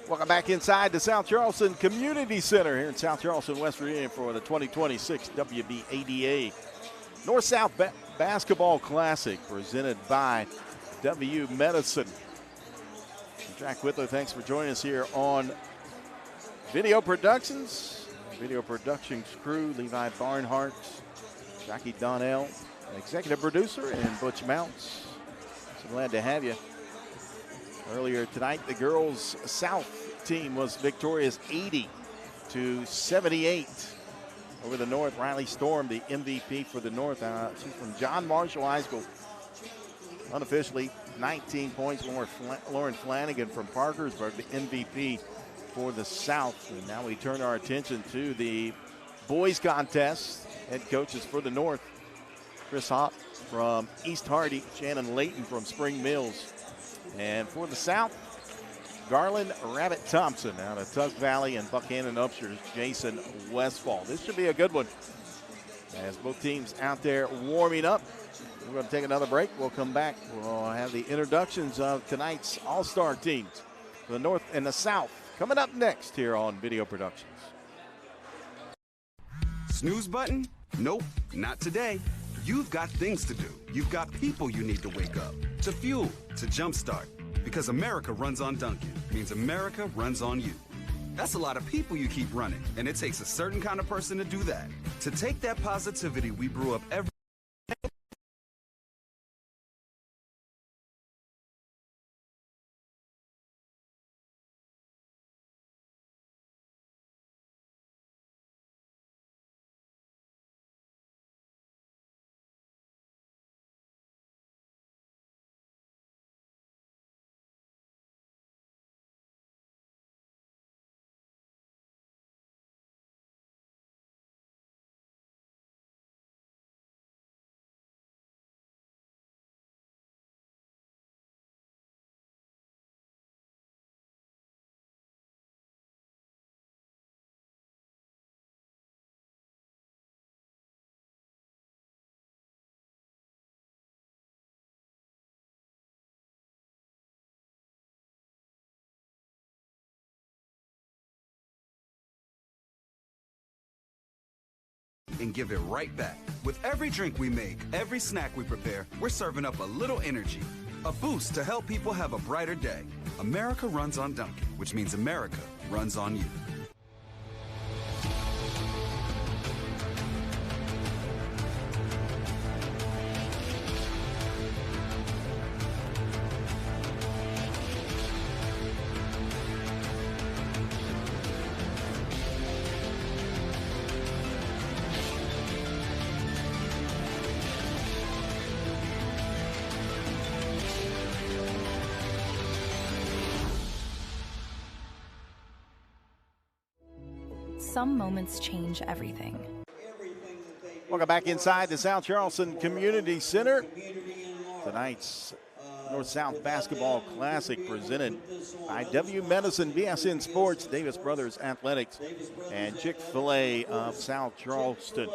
Welcome back inside the South Charleston Community Center here in South Charleston, West Virginia for the 2026 WBADA North-South Basketball Classic presented by W Medicine. I'm Jack Whitler, thanks for joining us here on Video Productions. Video Productions crew, Levi Barnhart, Jackie Donnell, executive producer, and Butch Mounts. So glad to have you. Earlier tonight, the girls' South team was victorious 80-78 over the North. Riley Storm, the MVP for the North. She's from John Marshall High School. Unofficially, 19 points. Lauren Flanagan from Parkersburg, the MVP for the South. And now we turn our attention to the boys contest. Head coaches for the North, Chris Hopp from East Hardy, Shannon Layton from Spring Mills. And for the South, Garland Rabbit Thompson out of Tug Valley and Buchanan Upshur's Jason Westfall. This should be a good one as both teams out there warming up. We're going to take another break. We'll come back. We'll have the introductions of tonight's all-star teams for the North and the South coming up next here on Video Productions. Snooze button? Nope, not today. You've got things to do. You've got people you need to wake up, to fuel, to jumpstart. Because America runs on Dunkin' means America runs on you. That's a lot of people you keep running, and it takes a certain kind of person to do that. To take that positivity we brew up every and give it right back. With every drink we make, every snack we prepare, we're serving up a little energy, a boost to help people have a brighter day. America runs on Dunkin', which means America runs on you. Some moments change everything. Welcome back inside the South Charleston Community Center. Tonight's North-South Basketball Classic presented by W Medicine, BSN Sports, Davis Brothers Athletics, and Chick-fil-A of South Charleston.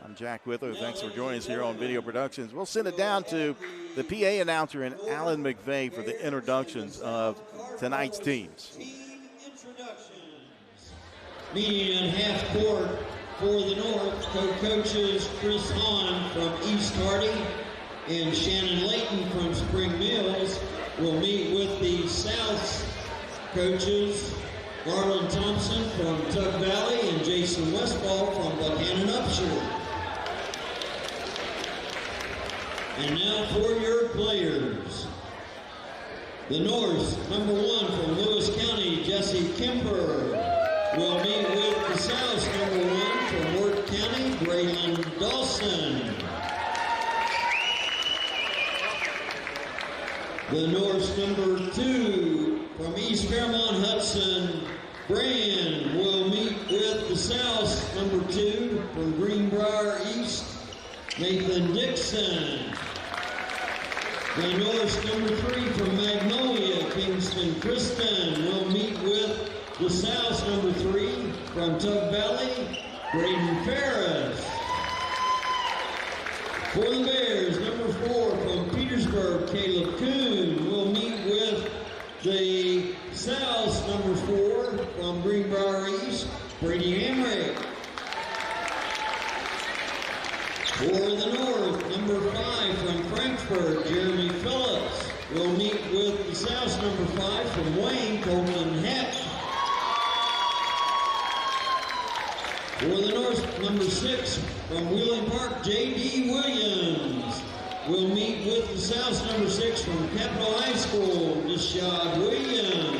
I'm Jack Whitler. Thanks for joining us here on Video Productions. We'll send it down to the PA announcer and Alan McVeigh for the introductions of tonight's teams. Meeting at half court for the North, co-coaches Chris Hahn from East Hardy and Shannon Layton from Spring Mills will meet with the South's coaches Garland Thompson from Tug Valley and Jason Westfall from Buchanan Upshur. And now for your players. The North, number 1 from Lewis County, Jesse Kemper. Will meet with the South, number 1 from Wirt County, Braylon Dawson. The North's number 2 from East Fairmont Hudson, Brand will meet with the South's number 2 from Greenbrier East, Nathan Dixon. The North's number 3 from Magnolia, Kingston Kristen will meet with the South's number 3 from Tug Valley, Braden Ferris. For the Bears, number 4 from Petersburg, Caleb Kuhn will meet with the South, number 4 from Greenbrier East, Brady Hamrick. For the North, number 5 from Frankfurt, Jeremy Phillips will meet with the South, number 5 from Wayne, Colton Heck. For the North, number 6 from Wheeling Park, J.D. Williams will meet with the South, number 6 from Capital High School, Nishad Williams.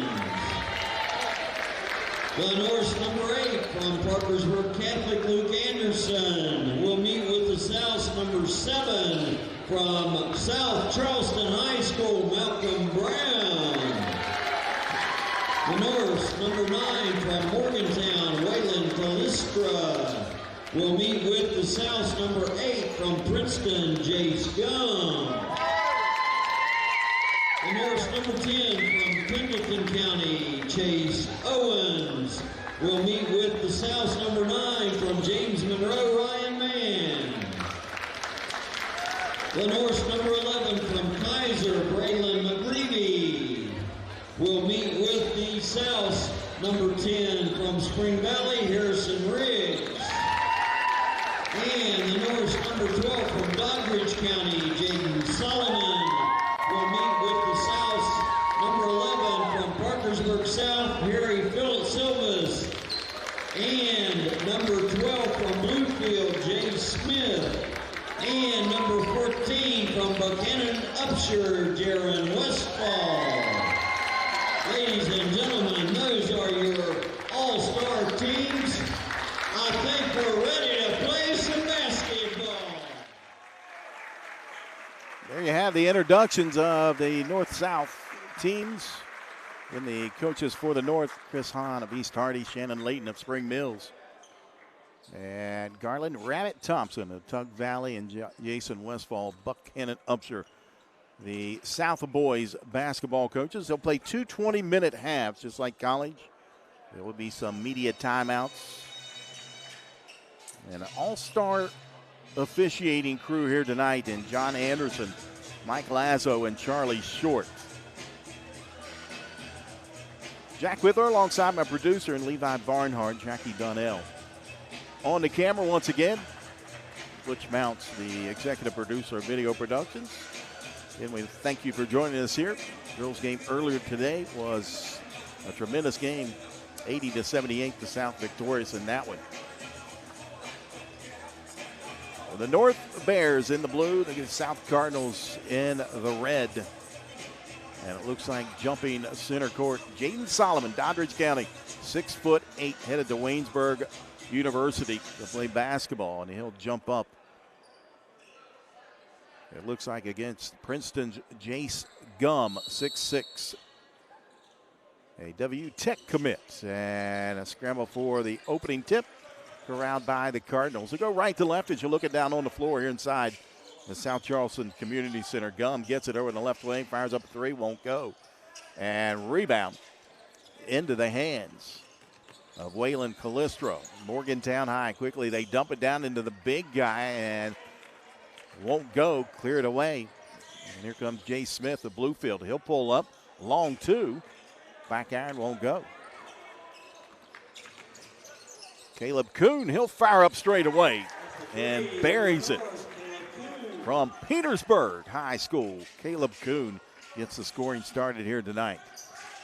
The North, number 8 from Parkersburg Catholic, Luke Anderson will meet with the South, number 7 from South Charleston High School, Malcolm Brown. The North, number 9 from Morgantown, Waylon Calistra will meet with the South, number 8 from Princeton, Jace Gum. The North, number 10 from Pendleton County, Chase Owens will meet with the South, number 9 from James Monroe, Ryan Mann. The North, number 11 from Kaiser, Braylon McGreevy will meet with the South, number 10 from Spring Valley, Harrison Riggs. And the North, number 12 from Doddridge County, Jaden Solomon will meet with the South, number 11 from Parkersburg South, Harry Phillips Silvas. And number 12 from Bluefield, Jay Smith. And number 14 from Buchanan Upshur, Jaron Westfall. Ladies and gentlemen, those are your all-star teams. I think we're ready to play some basketball. There you have the introductions of the North-South teams. In the coaches for the North, Chris Hahn of East Hardy, Shannon Layton of Spring Mills, and Garland Rabbit Thompson of Tug Valley, and Jason Westfall, Buchanan Upshur. The South boys basketball coaches. They'll play 2 20-minute halves, just like college. There will be some media timeouts. And an all-star officiating crew here tonight in John Anderson, Mike Lazo, and Charlie Short. Jack Withler alongside my producer and Levi Barnhart, Jackie Donnell. On the camera once again, Butch Mounts, the executive producer of Video Productions. And we thank you for joining us here. Girls game earlier today was a tremendous game, 80-78, the South victorious in that one. Well, the North Bears in the blue, the South Cardinals in the red. And it looks like jumping center court, Jaden Solomon, Doddridge County, 6'8", headed to Waynesburg University to play basketball, and he'll jump up. It looks like against Princeton's Jace Gum, 6'6", a W Tech commit, and a scramble for the opening tip, corralled by the Cardinals. They go right to left as you look it down on the floor here inside the South Charleston Community Center. Gum gets it over the left wing, fires up a 3, won't go. And rebound into the hands of Waylon Calistro. Morgantown High quickly, they dump it down into the big guy and won't go, clear it away. And here comes Jay Smith of Bluefield. He'll pull up, long 2, back iron won't go. Caleb Kuhn, he'll fire up straight away and buries it. From Petersburg High School, Caleb Kuhn gets the scoring started here tonight.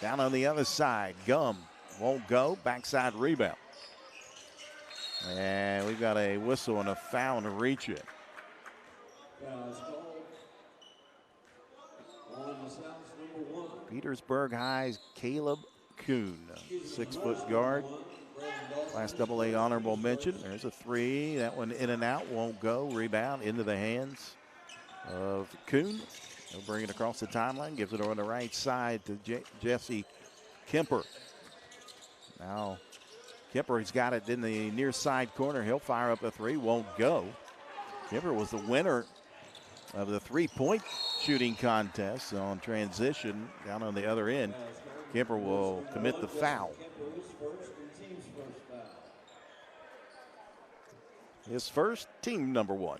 Down on the other side, Gum won't go, backside rebound. And we've got a whistle and a foul to reach it. Petersburg High's Caleb Kuhn, 6-foot guard. Class AA honorable mention. There's a 3. That one in and out, won't go. Rebound into the hands of Kuhn. He'll bring it across the timeline, gives it over on the right side to Jesse Kemper. Now, Kemper has got it in the near side corner. He'll fire up a 3, won't go. Kemper was the winner of the 3-point shooting contest on transition down on the other end. Kemper will commit the foul. His first, team number 1.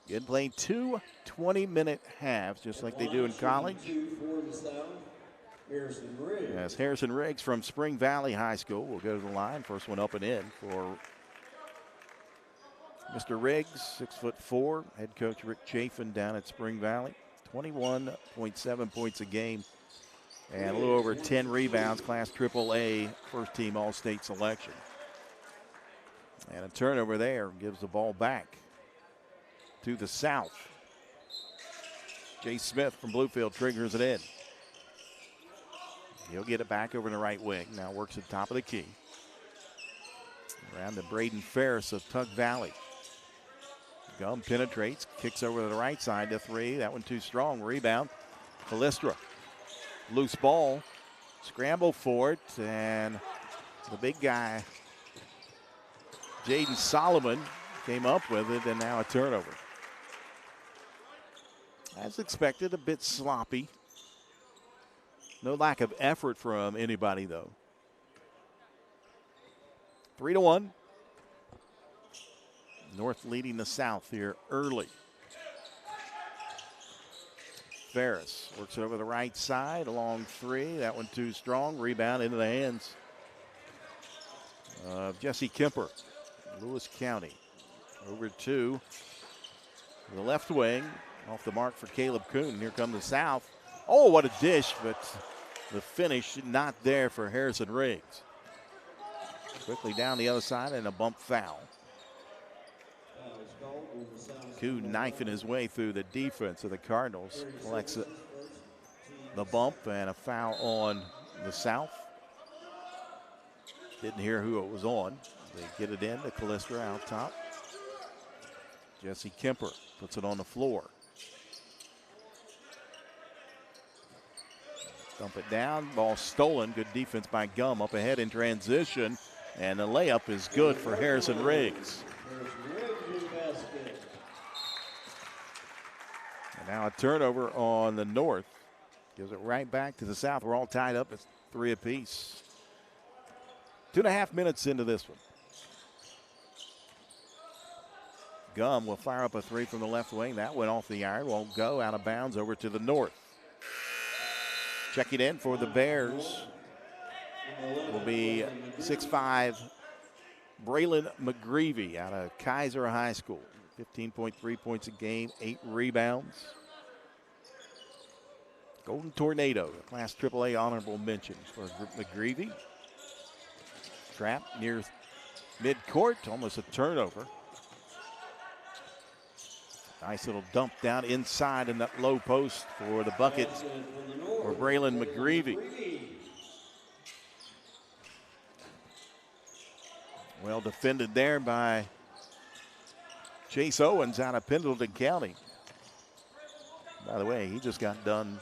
Again, playing 2 20-minute halves, just like they do in college. Harrison Riggs. As Harrison Riggs from Spring Valley High School will go to the line. First one up and in for Mr. Riggs, 6'4". Head coach Rick Chafin down at Spring Valley. 21.7 points a game and a little over 10 rebounds. Class AAA first team All-State selection. And a turnover there gives the ball back to the south. Jay Smith from Bluefield triggers it in. He'll get it back over the right wing. Now works at the top of the key. Around to Braden Ferris of Tug Valley. Gum penetrates, kicks over to the right side to three. That one too strong. Rebound. Callistra. Loose ball. Scramble for it. And the big guy, Jaden Solomon, came up with it, and now a turnover. As expected, a bit sloppy. No lack of effort from anybody, though. 3-1. North leading the South here early. Ferris works over the right side along three. That one too strong. Rebound into the hands of Jesse Kemper, Lewis County. Over to the left wing. Off the mark for Caleb Kuhn. Here comes the South. Oh, what a dish, but the finish not there for Harrison Riggs. Quickly down the other side and a bump foul. Kuhn knifing his way through the defense of the Cardinals. Collects the bump and a foul on the South. Didn't hear who it was on. They get it in to Callistra out top. Jesse Kemper puts it on the floor. Dump it down, ball stolen. Good defense by Gum up ahead in transition. And the layup is good for Harrison Riggs. And now a turnover on the North. Gives it right back to the South. We're all tied up. It's 3 apiece. 2.5 minutes into this one. Gum will fire up a three from the left wing. That went off the iron. Won't go. Out of bounds over to the North. Checking in for the Bears will be 6'5", Braylon McGreevy out of Kaiser High School. 15.3 points a game, 8 rebounds. Golden Tornado, a Class AAA honorable mention for McGreevy. Trap near midcourt, almost a turnover. Nice little dump down inside in that low post for the bucket for Braylon McGreevy. Well defended there by Chase Owens out of Pendleton County. By the way, he just got done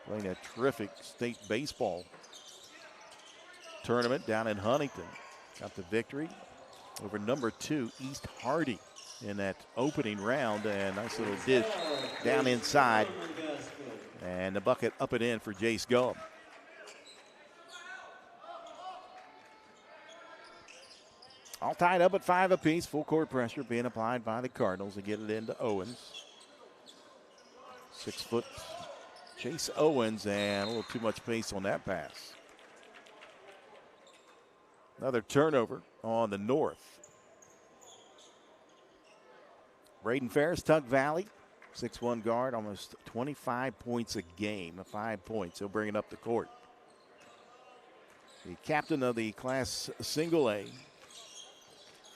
playing a terrific state baseball tournament down in Huntington. Got the victory over number 2 East Hardy in that opening round, and nice little dish down inside, and the bucket up and in for Jace Gum. All tied up at 5 apiece. Full court pressure being applied by the Cardinals to get it into Owens. 6 foot Chase Owens, and a little too much pace on that pass. Another turnover on the North. Braden Ferris, Tug Valley, 6'1" guard, almost 25 points a game, 5 points. He'll bring it up the court. The captain of the Class Single A,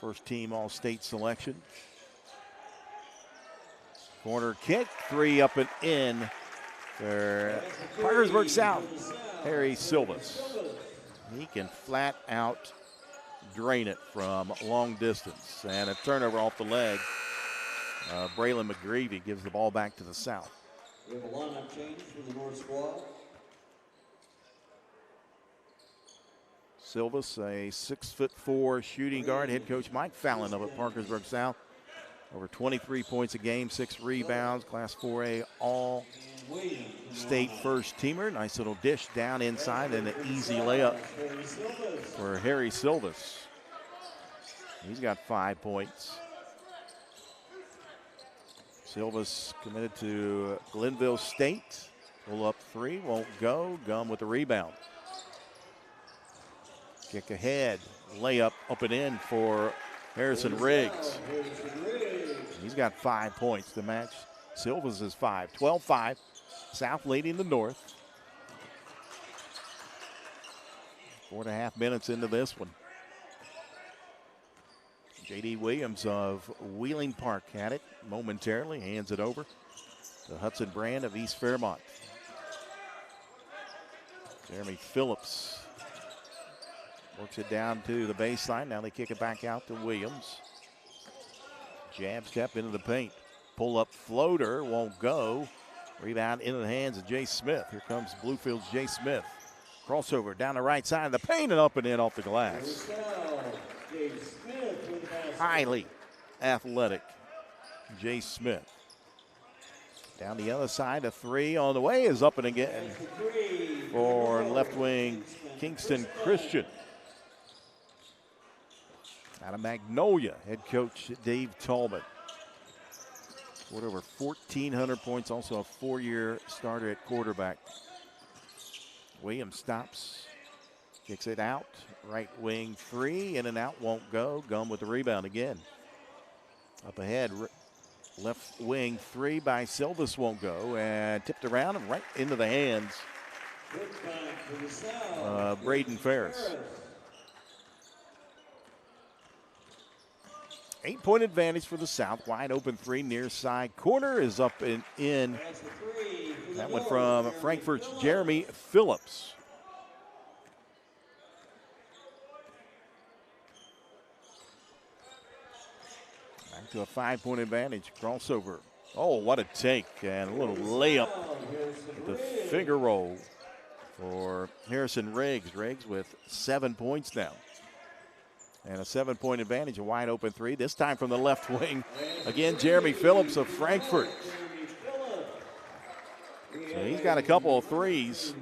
first team All-State selection. Corner kick, 3 up and in for Parkersburg South, Harry Silvas. He can flat out drain it from long distance. And a turnover off the leg. Braylon McGreevy gives the ball back to the South. We have a lineup change for the North squad. Silvas, a 6'4" shooting guard. Head coach Mike Fallon up at Parkersburg South. Over 23 points a game, 6 rebounds. Class 4A All-State first teamer. Nice little dish down inside and an easy layup for Harry Silvas. He's got 5 points. Silvas committed to Glenville State. Pull up three, won't go. Gum with the rebound. Kick ahead, layup up and in for Harrison Riggs. He's got 5 points to match Silva's is 5. 12-5. South leading the North. 4.5 minutes into this one. J.D. Williams of Wheeling Park had it momentarily, hands it over to Hudson Brand of East Fairmont. Jeremy Phillips works it down to the baseline. Now they kick it back out to Williams. Jab step into the paint. Pull up floater, won't go. Rebound into the hands of Jay Smith. Here comes Bluefield's Jay Smith. Crossover down the right side of the paint and up and in off the glass. Highly athletic Jay Smith. Down the other side, a three on the way is up and again for left wing Kingston Christian. Out of Magnolia, head coach Dave Tallman. Scored over 1,400 points, also a 4-year starter at quarterback. Williams stops, kicks it out. Right wing three, in and out, won't go. Gum with the rebound again. Up ahead, left wing three by Silvas won't go, and tipped around and right into the hands of Braden Ferris. 8-point advantage for the South. Wide open three near side corner is up and in. That one from Frankfurt's Jeremy Phillips. Back to a 5-point advantage. Crossover. Oh, what a take. And a little layup with the finger roll for Harrison Riggs. Riggs with 7 points now. And a 7-point advantage, a wide open three. This time from the left wing. Again, Jeremy Phillips of Frankfurt. So he's got a couple of threes.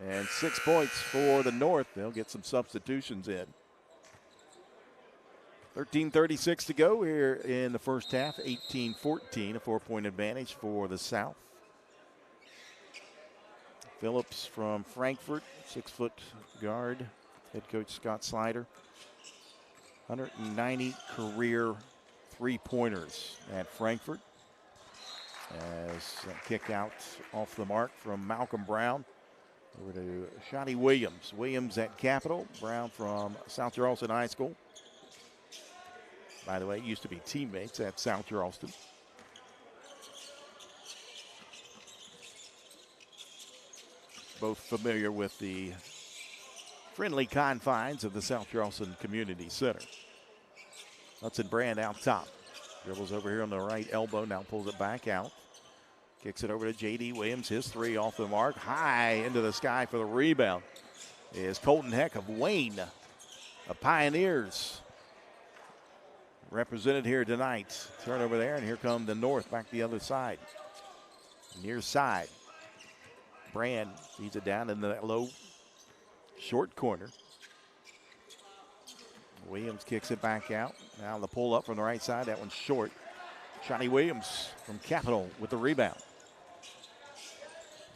And 6 points for the North. They'll get some substitutions in. 13:36 to go here in the first half. 18-14, a 4-point advantage for the South. Phillips from Frankfurt, 6-foot guard. Head coach Scott Slider. 190 career three-pointers at Frankfurt. As kick out off the mark from Malcolm Brown. Over to Shotty Williams. Williams at Capital. Brown from South Charleston High School. By the way, used to be teammates at South Charleston. Both familiar with the friendly confines of the South Charleston Community Center. Hudson Brand out top. Dribbles over here on the right elbow, now pulls it back out. Kicks it over to J.D. Williams. His three off the mark. High into the sky for the rebound is Colton Heck of Wayne. The Pioneers represented here tonight. Turnover there, and here come the North back the other side. Near side. Brand feeds it down in the low short corner. Williams kicks it back out. Now the pull up from the right side. That one's short. Shotty Williams from Capital with the rebound.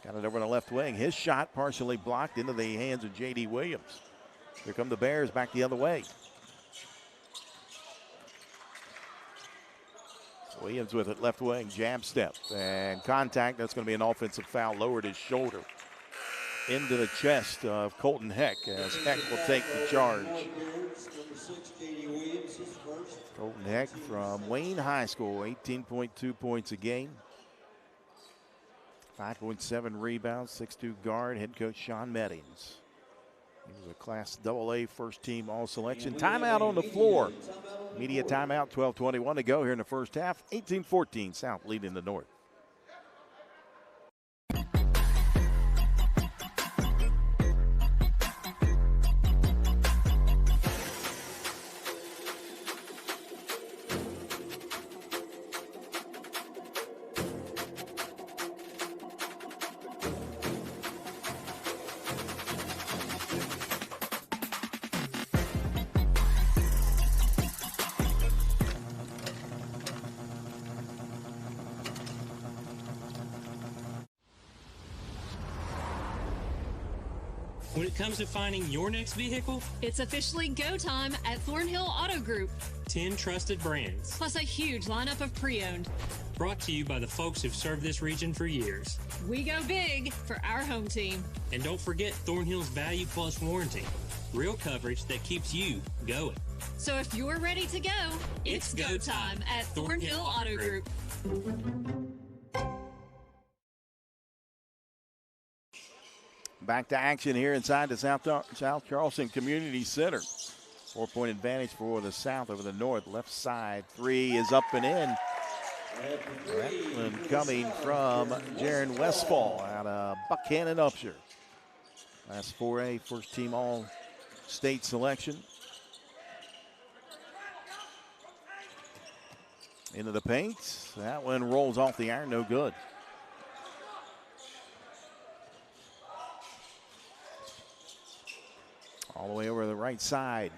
Got it over the left wing. His shot partially blocked into the hands of J.D. Williams. Here come the Bears back the other way. Williams with it, left wing, jab step, and contact. That's going to be an offensive foul. Lowered his shoulder into the chest of Colton Heck as Heck will take the charge. Colton Heck from Wayne High School, 18.2 points a game. 5.7 rebounds, 6'2 guard, head coach Sean Meddings. He was a Class AA first team All-Selection. Timeout on the floor. Media timeout, 12:21 to go here in the first half. 18-14, South leading the North. When it comes to finding your next vehicle, it's officially go time at Thornhill Auto Group. 10 trusted brands. Plus a huge lineup of pre-owned. Brought to you by the folks who've served this region for years. We go big for our home team. And don't forget Thornhill's Value Plus warranty. Real coverage that keeps you going. So if you're ready to go, it's go time at Thornhill Auto Group. Back to action here inside the South Charleston Community Center. 4-point advantage for the South over the North. Left side three is up and in. That one coming from Jaron Westfall out of Buckhannon Upshur. That's 4A, first team all-state selection. Into the paint. That one rolls off the iron, no good. All the way over to the right side.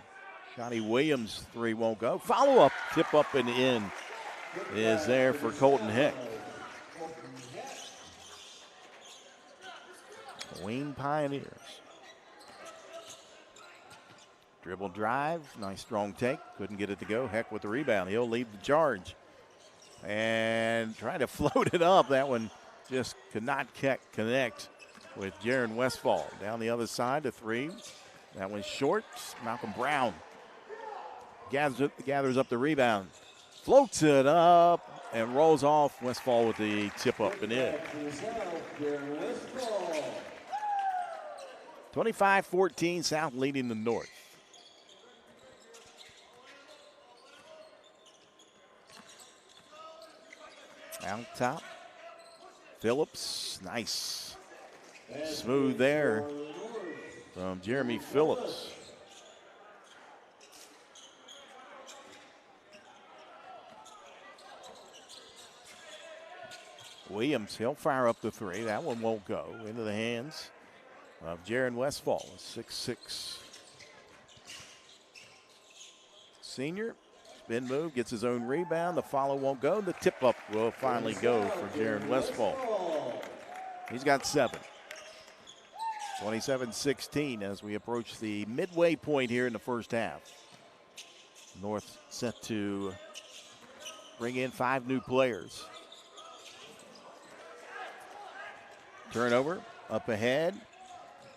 Shotty Williams, three won't go. Follow-up, tip up and in is there for Colton Heck. Wayne Pioneers. Dribble drive, nice strong take. Couldn't get it to go. Heck with the rebound. He'll lead the charge. And trying to float it up. That one just could not connect with Jaron Westfall. Down the other side, the three. That one's short. Malcolm Brown gathers up the rebound. Floats it up and rolls off. Westfall with the tip up and in. 25-14, South leading the North. Out top, Phillips, nice. Smooth there from Jeremy Phillips. Williams, he'll fire up the three. That one won't go. Into the hands of Jaron Westfall, 6'6" senior. Spin move, gets his own rebound. The follow won't go. The tip up will finally go for Jaron Westfall. He's got 7. 27-16 as we approach the midway point here in the first half. North set to bring in 5 new players. Turnover, up ahead.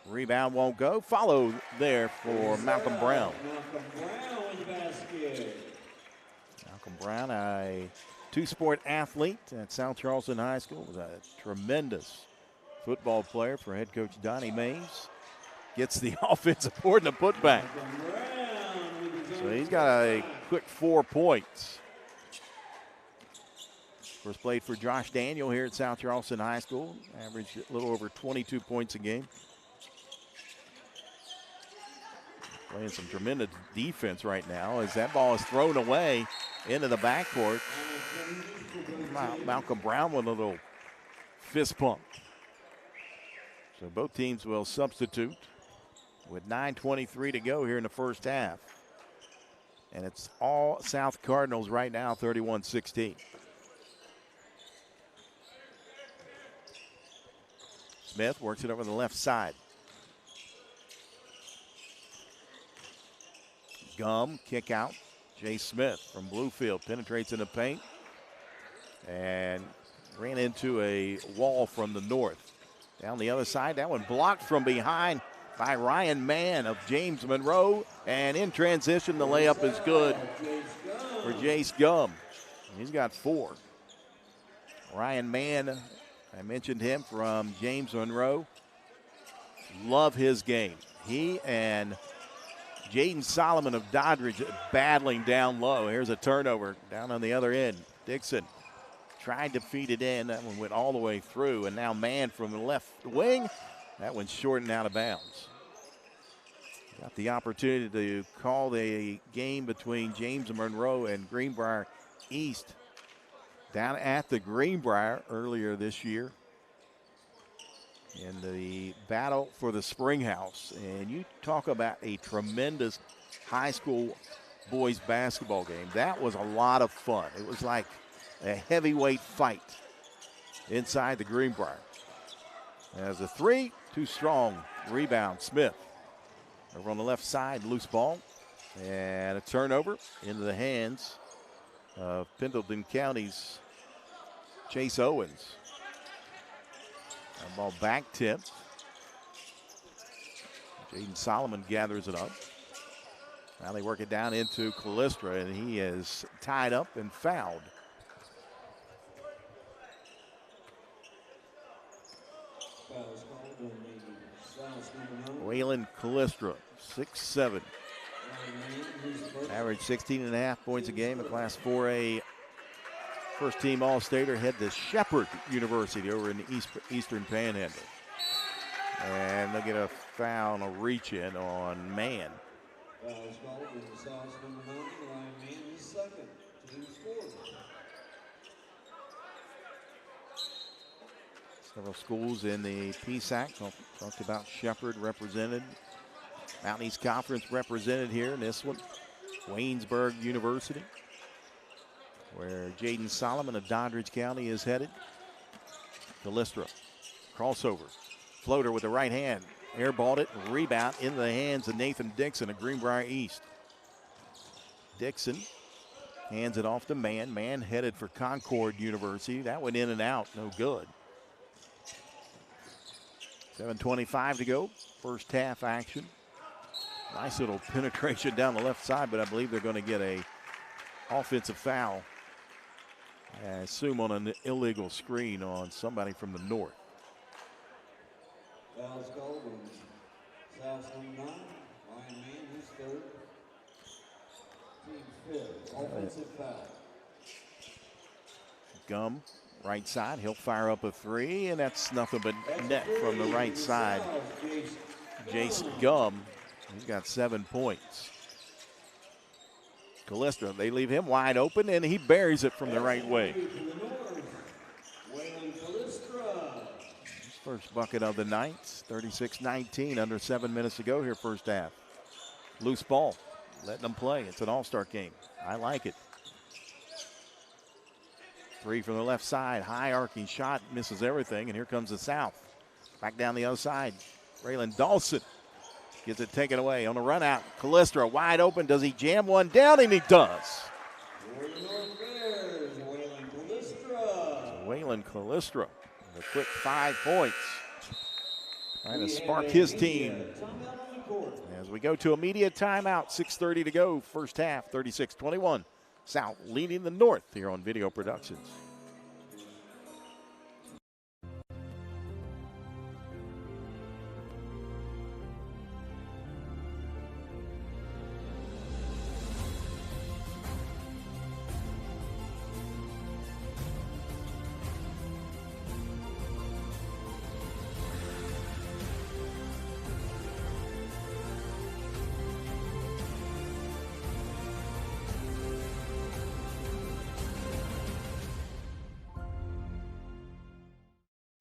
Rebound won't go. Follow there for Malcolm Brown. Malcolm Brown, a two-sport athlete at South Charleston High School, was a tremendous football player for head coach Donnie Mays. Gets the offensive board and a putback. So he's got a quick 4 points. First played for Josh Daniel here at South Charleston High School. Averaged a little over 22 points a game. Playing some tremendous defense right now as that ball is thrown away into the backcourt. Malcolm Brown with a little fist pump. So both teams will substitute with 9:23 to go here in the first half. And it's all South Cardinals right now, 31-16. Smith works it over the left side. Gum, kick out. Jay Smith from Bluefield penetrates in the paint and ran into a wall from the north. Down the other side, that one blocked from behind by Ryan Mann of James Monroe. And in transition, the layup is good for Jace Gum. He's got 4. Ryan Mann, I mentioned him from James Monroe. Love his game. He and Jaden Solomon of Doddridge battling down low. Here's a turnover down on the other end. Dixon tried to feed it in. That one went all the way through. And now Mann from the left wing. That one's short and out of bounds. Got the opportunity to call the game between James Monroe and Greenbrier East down at the Greenbrier earlier this year in the battle for the Springhouse. And you talk about a tremendous high school boys basketball game. That was a lot of fun. It was like a heavyweight fight inside the Greenbrier. As a 3, Too strong. Rebound, Smith. Over on the left side, loose ball. And a turnover into the hands of Pendleton County's Chase Owens. That ball back tipped. Jaden Solomon gathers it up. Now they work it down into Callistra, and he is tied up and fouled. Waylon Callistra, 6'7". Average 16.5 points a game. A Class 4A first-team All-Stater. Head to Shepherd University over in the Eastern Panhandle. And they'll get a foul and a reach-in on Mann. Several schools in the PSAC. Talked about Shepherd represented. Mountain East Conference represented here in this one. Waynesburg University, where Jaden Solomon of Doddridge County is headed. Callistra, crossover. Floater with the right hand. Airballed it, rebound into the hands of Nathan Dixon of Greenbrier East. Dixon hands it off to Mann. Mann headed for Concord University. That went in and out, no good. 7:25 to go, first half action. Nice little penetration down the left side, but I believe they're going to get a offensive foul. I assume on an illegal screen on somebody from the north. Fouls called on South number 9, Ryan Mann, his third. Team's fifth, offensive foul. Gum, right side, he'll fire up a three, and that's nothing but net from the right side. Jason Gum, he's got 7 points. Callistra, they leave him wide open, and he buries it from the right way. First bucket of the night, 36-19, under 7 minutes to go here first half. Loose ball, letting them play. It's an all-star game. I like it. Three from the left side, high arcing shot, misses everything, and here comes the South. Back down the other side, Braylon Dawson gets it taken away on a run out. Callistra wide open, does he jam one down? And he does. Waylon Callistra. A quick 5 points. Trying to spark his team. As we go to immediate timeout, 6:30 to go, first half, 36-21. South leading the North here on Video Productions.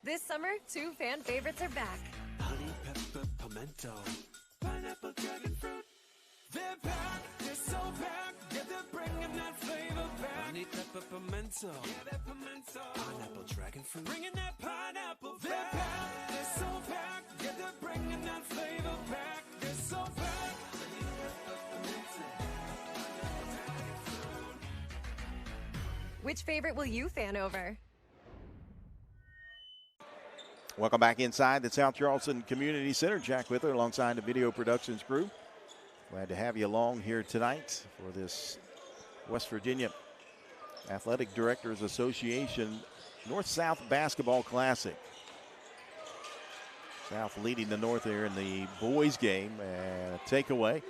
This summer, 2 fan favorites are back. Honey pepper pimento, pineapple dragon fruit. They're back, they're so back, yeah, they're bringing that flavor back. Honey pepper pimento, yeah, that pimento. Pineapple dragon fruit, bringing that pineapple back. They're back, they're so back, yeah, they're bringing that flavor back. They're so back. Honey pepper pimento, dragon fruit. Which favorite will you fan over? Welcome back inside the South Charleston Community Center. Jack with her alongside the Video Productions crew. Glad to have you along here tonight for this West Virginia Athletic Directors Association North-South Basketball Classic. South leading the North here in the boys game, and a takeaway.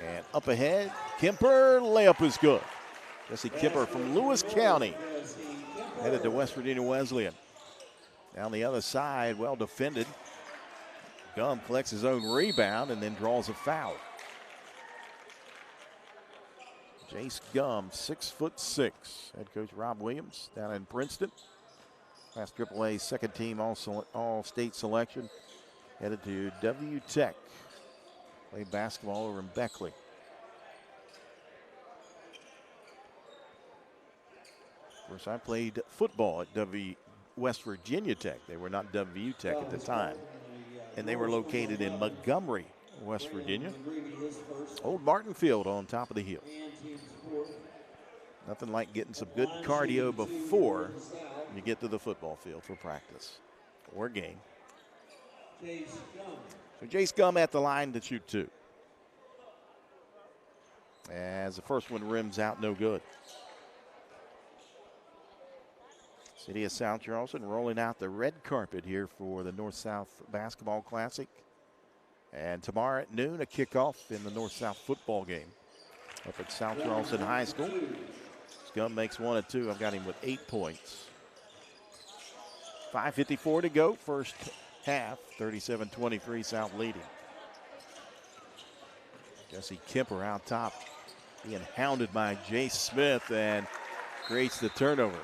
And up ahead, Kemper, layup is good. Jesse Kemper from Lewis County headed to West Virginia Wesleyan. Down the other side, well defended. Gum collects his own rebound and then draws a foul. Jace Gum, 6'6". Head coach Rob Williams down in Princeton. Last AAA second team all-state selection. Headed to W Tech. Played basketball over in Beckley. Of course, I played football at West Virginia Tech. They were not WU Tech at the time. and they were located in Montgomery, West Virginia. Old Martin Field on top of the hill. Nothing like getting some good cardio before you get to the football field for practice or game. So Jace Gum at the line to shoot 2. As the first one rims out, no good. City of South Charleston rolling out the red carpet here for the North-South Basketball Classic. And tomorrow at noon, a kickoff in the North-South football game up at South Charleston High School. Scum makes 1 of 2. I've got him with 8 points. 5:54 to go, first half. 37-23, South leading. Jesse Kemper out top, being hounded by Jay Smith, and creates the turnover.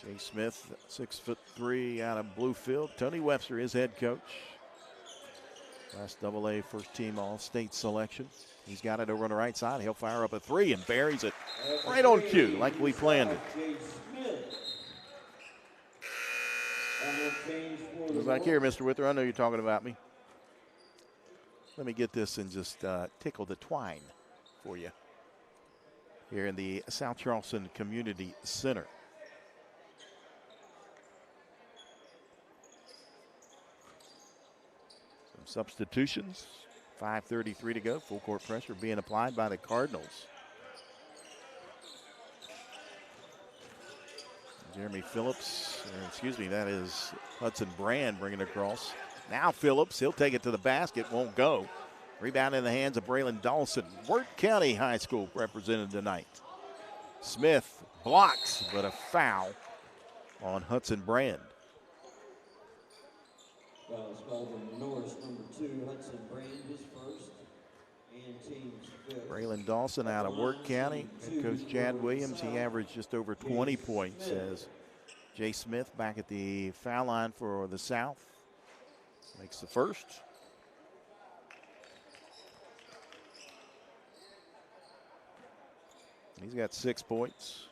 Jay Smith, 6'3", out of Bluefield. Tony Webster, his head coach. Last AA first team All-State selection. He's got it over on the right side. He'll fire up a 3 and buries it right on cue, like we planned it. Goes back here, Mr. Wither. I know you're talking about me. Let me get this and just tickle the twine for you here in the South Charleston Community Center. Some substitutions. 5:33 to go. Full court pressure being applied by the Cardinals. Jeremy Phillips, that is Hudson Brand bringing it across. Now Phillips, he'll take it to the basket, won't go. Rebound in the hands of Braylon Dawson. Wirt County High School represented tonight. Smith blocks, but a foul on Hudson Brand. Foul is called on Norris, number 2, Hudson Brand, his first, and team's fifth. Braylon Dawson out of Wirt County. Head coach Chad Williams, he averaged just over 20 points as Jay Smith back at the foul line for the South. Makes the first. He's got 6 points.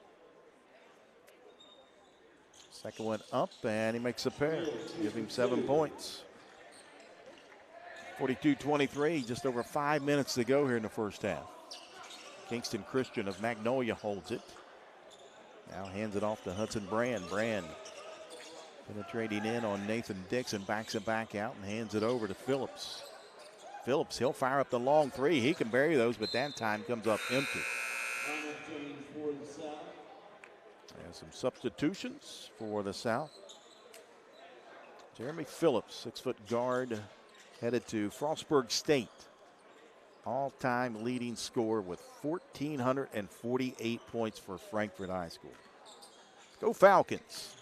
Second one up, and he makes a pair. Give him 7 points. 42-23, just over 5 minutes to go here in the first half. Kingston Christian of Magnolia holds it. Now hands it off to Hudson Brand. Brand penetrating in on Nathan Dixon, backs it back out and hands it over to Phillips. Phillips, he'll fire up the long 3. He can bury those, but that time comes up empty. And some substitutions for the South. Jeremy Phillips, 6-foot guard, headed to Frostburg State. All-time leading scorer with 1,448 points for Frankfort High School. Go Falcons.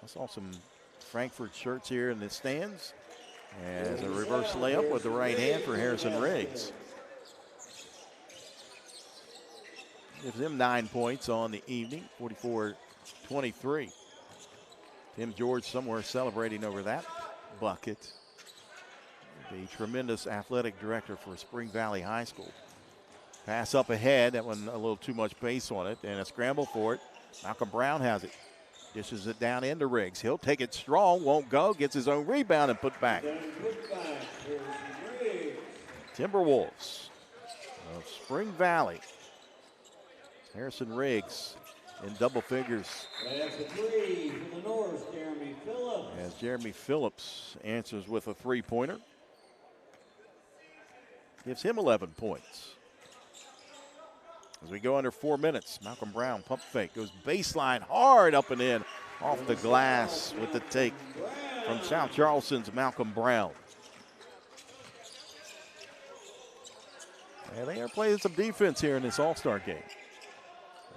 I saw some Frankfort shirts here in the stands. As a reverse layup with the right hand for Harrison Riggs. Gives him 9 points on the evening, 44-23. Tim George somewhere celebrating over that bucket. The tremendous athletic director for Spring Valley High School. Pass up ahead, that one a little too much pace on it, and a scramble for it. Malcolm Brown has it. Dishes it down into Riggs. He'll take it strong, won't go, gets his own rebound and put back. Timberwolves of Spring Valley. Harrison Riggs in double figures. That's a 3 for the North, Jeremy Phillips. As Jeremy Phillips answers with a 3-pointer. Gives him 11 points. As we go under 4 minutes, Malcolm Brown, pump fake, goes baseline hard up and in, off the glass with the take from South Charleston's Malcolm Brown. And they are playing some defense here in this All-Star game.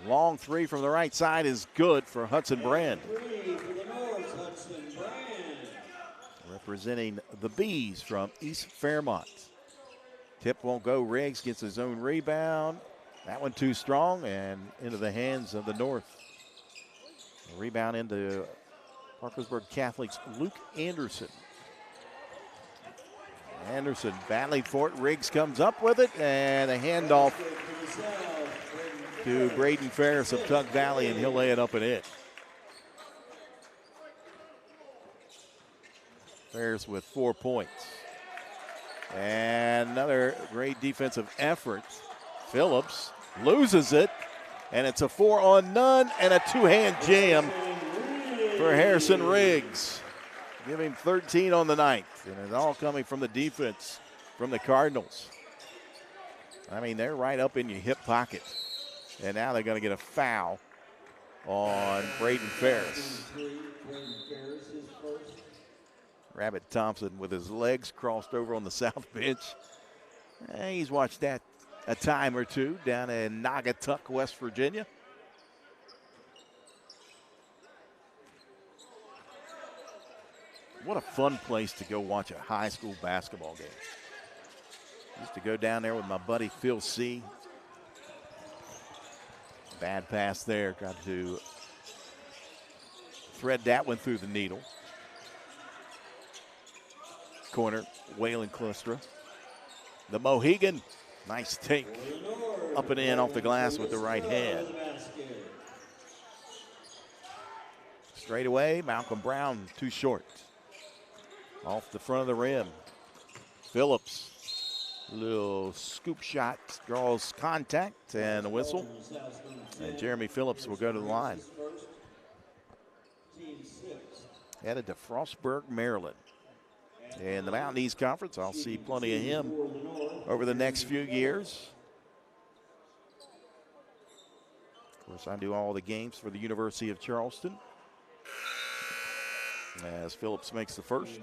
Long 3 from the right side is good for Hudson Brand. Representing the Bees from East Fairmont. Tip won't go. Riggs gets his own rebound. That one too strong and into the hands of the North. A rebound into Parkersburg Catholic's Luke Anderson. Anderson battling for it. Riggs comes up with it, and a handoff to Braden Ferris of Tuck Valley, and he'll lay it up and in. Ferris with 4 points. And another great defensive effort. Phillips loses it, and it's a 4-on-none and a two-hand jam for Harrison Riggs. Give him 13 on the night, and it's all coming from the defense from the Cardinals. I mean, they're right up in your hip pocket, and now they're going to get a foul on Braden Ferris. Rabbit Thompson with his legs crossed over on the south bench. He's watched that a time or two down in Naugatuck, West Virginia. What a fun place to go watch a high school basketball game. Used to go down there with my buddy Phil C. Bad pass there. Got to thread that one through the needle. Corner, Waylon Clustra. The Mohegan, nice take. Up and in off the glass with the right hand. Straight away, Malcolm Brown too short. Off the front of the rim. Phillips, little scoop shot, draws contact and a whistle. And Jeremy Phillips will go to the line. Headed to Frostburg, Maryland. In the Mountain East Conference, I'll see plenty of him over the next few years. Of course, I do all the games for the University of Charleston. As Phillips makes the first.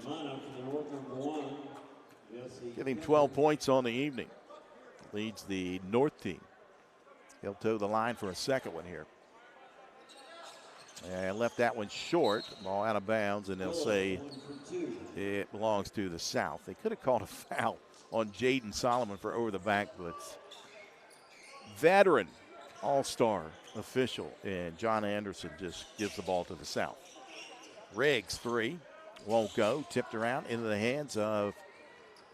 Give him 12 points on the evening. Leads the North team. He'll toe the line for a second one here. And left that one short. Ball out of bounds, and they'll say it belongs to the South. They could have called a foul on Jaden Solomon for over the back, but veteran all-star official and John Anderson just gives the ball to the South. Riggs, three. Won't go. Tipped around into the hands of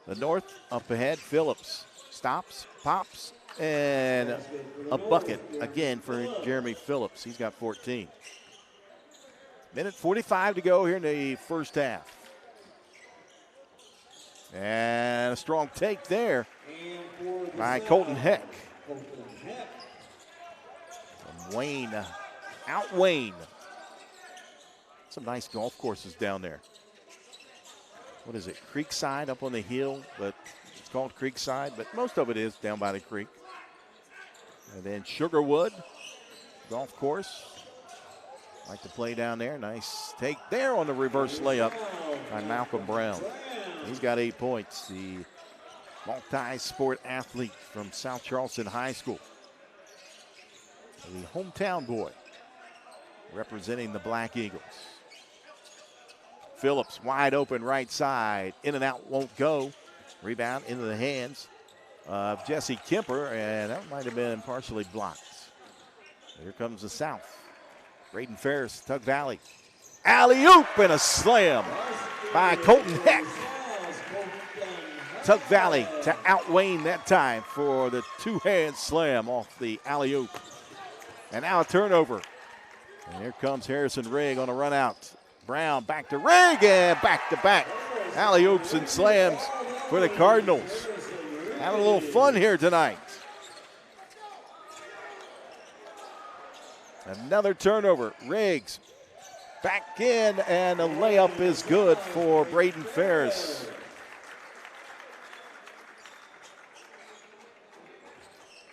the North. Up ahead, Phillips stops, pops, and a bucket again for Jeremy Phillips. He's got 14. Minute 45 to go here in the first half. And a strong take there by Colton Heck. From Wayne, out Wayne. Some nice golf courses down there. What is it, Creekside up on the hill, but it's called Creekside, but most of it is down by the creek. And then Sugarwood golf course. Like to play down there. Nice take there on the reverse layup by Malcolm Brown. He's got 8 points. The multi-sport athlete from South Charleston High School. The hometown boy representing the Black Eagles. Phillips wide open right side. In and out, won't go. Rebound into the hands of Jesse Kemper, and that might have been partially blocked. Here comes the South. Braden Ferris, Tug Valley. Alley-oop and a slam by Colton Heck. Tug Valley to outWayne that time for the two-hand slam off the alley-oop. And now a turnover. And here comes Harrison Rigg on a run out. Brown back to Rigg and back-to-back. Alley-oops and slams for the Cardinals. Having a little fun here tonight. Another turnover. Riggs back in, and a layup is good for Braden Ferris.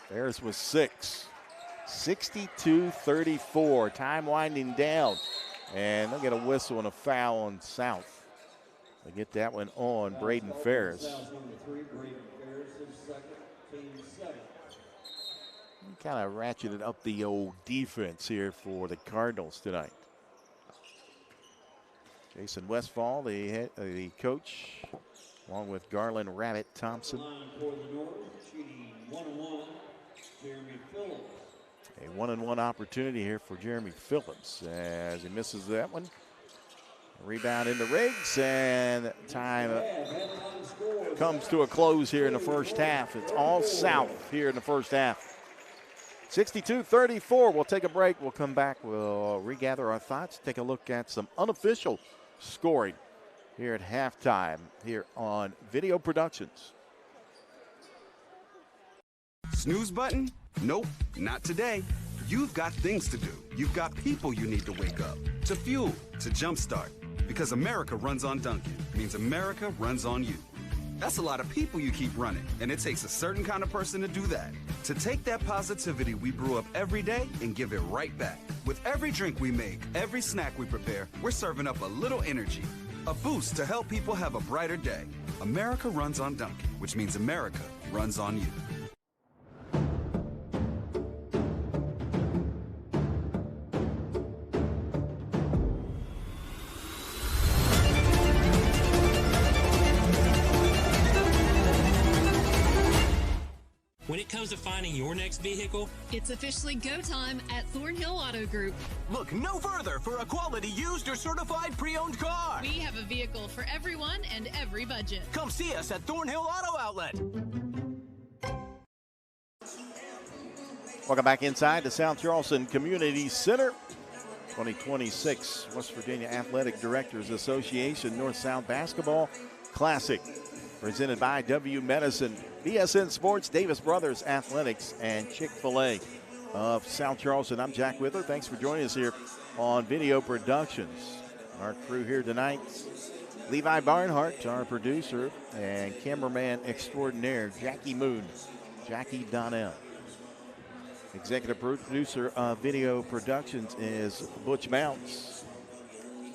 Ferris was 6. 62-34. Time winding down. And they'll get a whistle and a foul on South. They get that one on Braden Ferris. Kind of ratcheted up the old defense here for the Cardinals tonight. Jason Westfall, the coach, along with Garland Rabbit Thompson. A one-on-one opportunity here for Jeremy Phillips as he misses that one. Rebound into Riggs, and time comes to a close here in the first half. It's all South here in the first half. 62-34. We'll take a break. We'll come back. We'll regather our thoughts, take a look at some unofficial scoring here at halftime here on Video Productions. Snooze button? Nope, not today. You've got things to do. You've got people you need to wake up, to fuel, to jumpstart. Because America runs on Dunkin', means America runs on you. That's a lot of people you keep running, and it takes a certain kind of person to do that. To take that positivity we brew up every day and give it right back. With every drink we make, every snack we prepare, we're serving up a little energy, a boost to help people have a brighter day. America runs on Dunkin', which means America runs on you. When it comes to finding your next vehicle, It's officially go time at Thornhill Auto Group. Look no further for a quality used or certified pre-owned car. We have a vehicle for everyone and every budget. Come see us at Thornhill Auto Outlet. Welcome back inside the South Charleston Community Center. 2026 West Virginia Athletic Directors Association North-South Basketball Classic. Presented by W Medicine, BSN Sports, Davis Brothers Athletics, and Chick-fil-A of South Charleston. I'm Jack Wither. Thanks for joining us here on Video Productions. Our crew here tonight, Levi Barnhart, our producer, and cameraman extraordinaire, Jackie Moon, Jackie Donnell. Executive producer of Video Productions is Butch Mounts.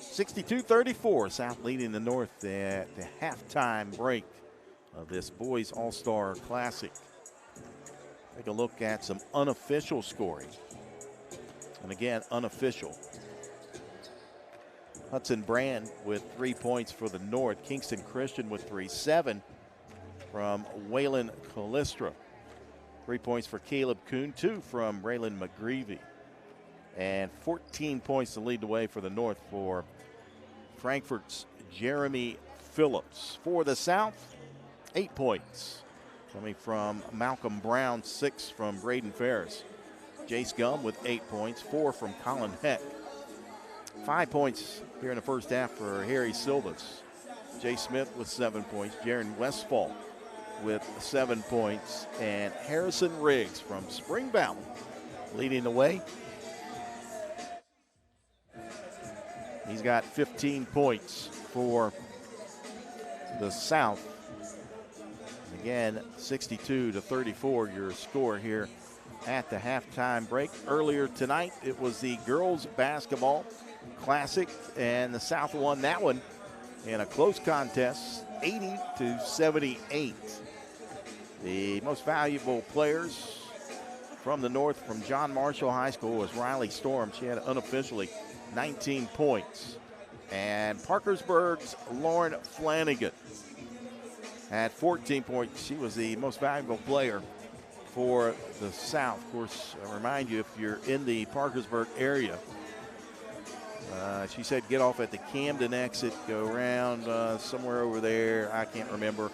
62-34, South leading the North at the halftime break of this Boys All-Star Classic. Take a look at some unofficial scoring. And again, unofficial. Hudson Brand with 3 points for the North. Kingston Christian with 3. 7 from Waylon Callistra. 3 points for Caleb Kuhn. 2 from Braylon McGreevy. And 14 points to lead the way for the North for Frankfurt's Jeremy Phillips. For the South, 8 points coming from Malcolm Brown, 6 from Braden Ferris. Jace Gum with 8 points, 4 from Colin Heck. 5 points here in the first half for Harry Silvas. Jay Smith with 7 points, Jaron Westfall with 7 points, and Harrison Riggs from Spring Valley leading the way. He's got 15 points for the South. Again, 62-34, your score here at the halftime break. Earlier tonight, it was the girls basketball classic, and the South won that one in a close contest, 80-78. The most valuable players from the North, from John Marshall High School, was Riley Storm. She had unofficially 19 points. And Parkersburg's Lauren Flanagan had 14 points. She was the most valuable player for the South. Of course, I remind you, if you're in the Parkersburg area, she said get off at the Camden exit, go around somewhere over there. I can't remember.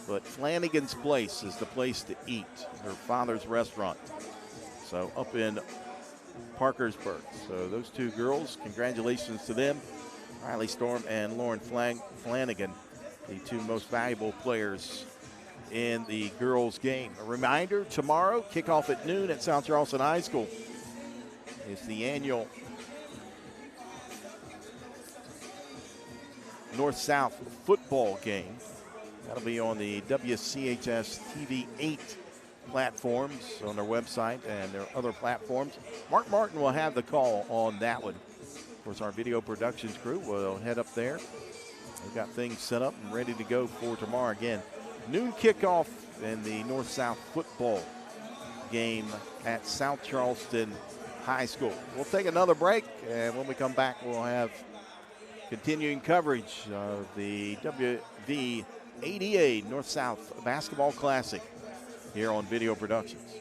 But Flanagan's Place is the place to eat, her father's restaurant. So up in Parkersburg. So those two girls, congratulations to them. Riley Storm and Lauren Flanagan, the two most valuable players in the girls' game. A reminder, tomorrow, kickoff at noon at South Charleston High School. It's the annual North-South football game. That'll be on the WCHS TV 8 platforms on their website and their other platforms. Mark Martin will have the call on that one. Of course, our video productions crew will head up there. We've got things set up and ready to go for tomorrow. Again, noon kickoff in the North-South football game at South Charleston High School. We'll take another break, and when we come back, we'll have continuing coverage of the WVADA North-South Basketball Classic here on Video Productions.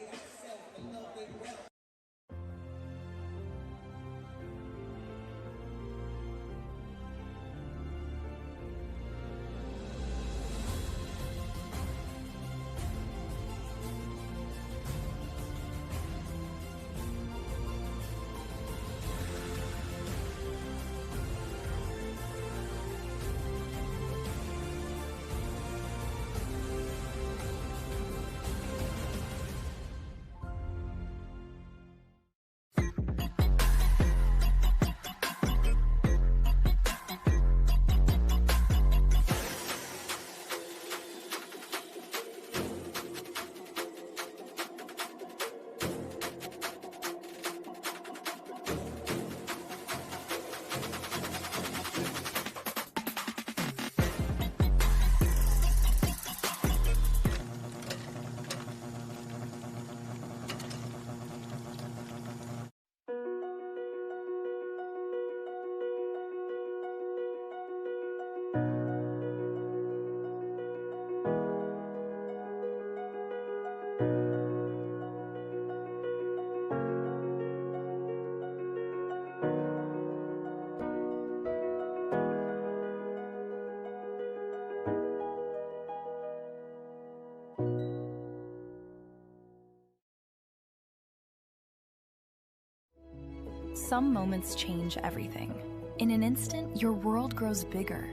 Some moments change everything. In an instant, your world grows bigger,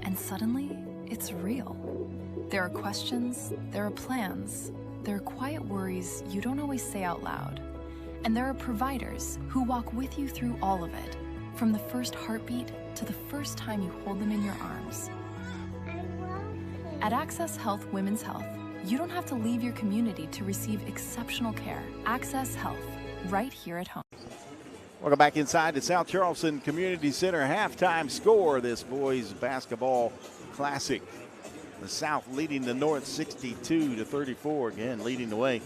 and suddenly, it's real. There are questions, there are plans, there are quiet worries you don't always say out loud. And there are providers who walk with you through all of it, from the first heartbeat to the first time you hold them in your arms. At Access Health Women's Health, you don't have to leave your community to receive exceptional care. Access Health, right here at home. Welcome back inside the South Charleston Community Center halftime score. This boys basketball classic. The South leading the North 62-34. Again, leading the way.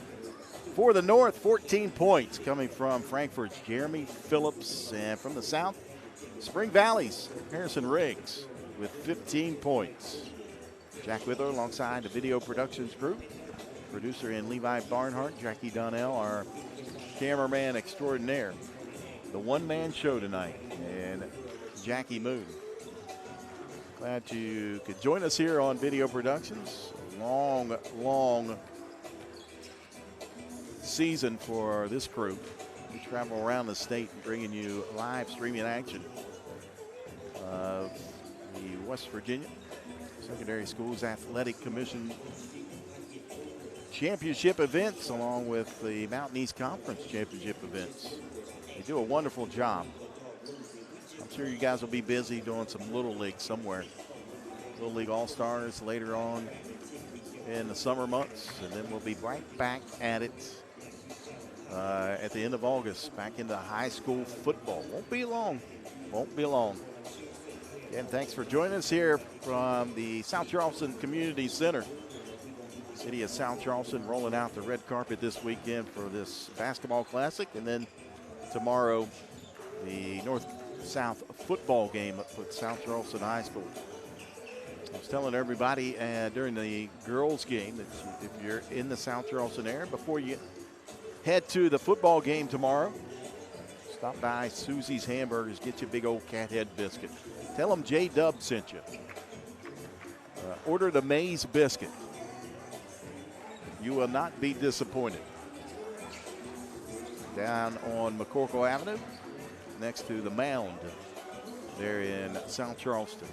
For the North, 14 points coming from Frankfurt's Jeremy Phillips. And from the South, Spring Valley's Harrison Riggs with 15 points. Jack Withler alongside the video productions group. Producer and Levi Barnhart, Jackie Donnell, our cameraman extraordinaire. The one-man show tonight, and Jackie Moon. Glad you could join us here on Video Productions. Long, long season for this crew. We travel around the state bringing you live streaming action of the West Virginia Secondary Schools Athletic Commission championship events, along with the Mountain East Conference championship events. They do a wonderful job. I'm sure you guys will be busy doing some Little League somewhere. Little League All-Stars later on in the summer months, and then we'll be right back at it at the end of August, back into high school football. Won't be long. Won't be long. Again, thanks for joining us here from the South Charleston Community Center. City of South Charleston rolling out the red carpet this weekend for this basketball classic, and then tomorrow, the North-South football game at South Charleston High School. I was telling everybody during the girls' game that if you're in the South Charleston area, before you head to the football game tomorrow, stop by Susie's Hamburgers, get you a big old cat head biscuit. Tell them J-Dub sent you. Order the maize biscuit. You will not be disappointed. Down on McCorkle Avenue, next to the Mound there in South Charleston.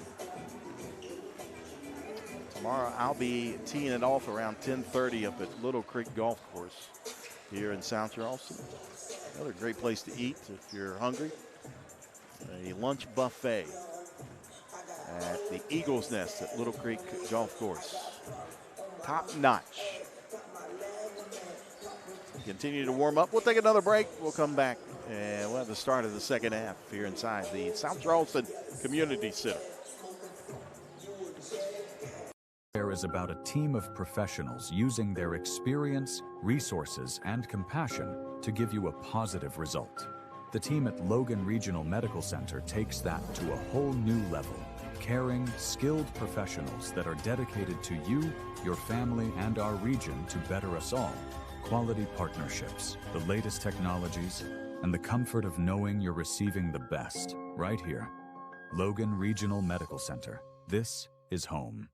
Tomorrow I'll be teeing it off around 10:30 up at Little Creek Golf Course here in South Charleston. Another great place to eat if you're hungry. A lunch buffet at the Eagle's Nest at Little Creek Golf Course. Top notch. Continue to warm up. We'll take another break. We'll come back and we'll have the start of the second half here inside the South Charleston Community Center. Is about a team of professionals using their experience, resources, and compassion to give you a positive result. The team at Logan Regional Medical Center takes that to a whole new level. Caring, skilled professionals that are dedicated to you, your family, and our region to better us all. Quality partnerships, the latest technologies, and the comfort of knowing you're receiving the best right here. Logan Regional Medical Center. This is home.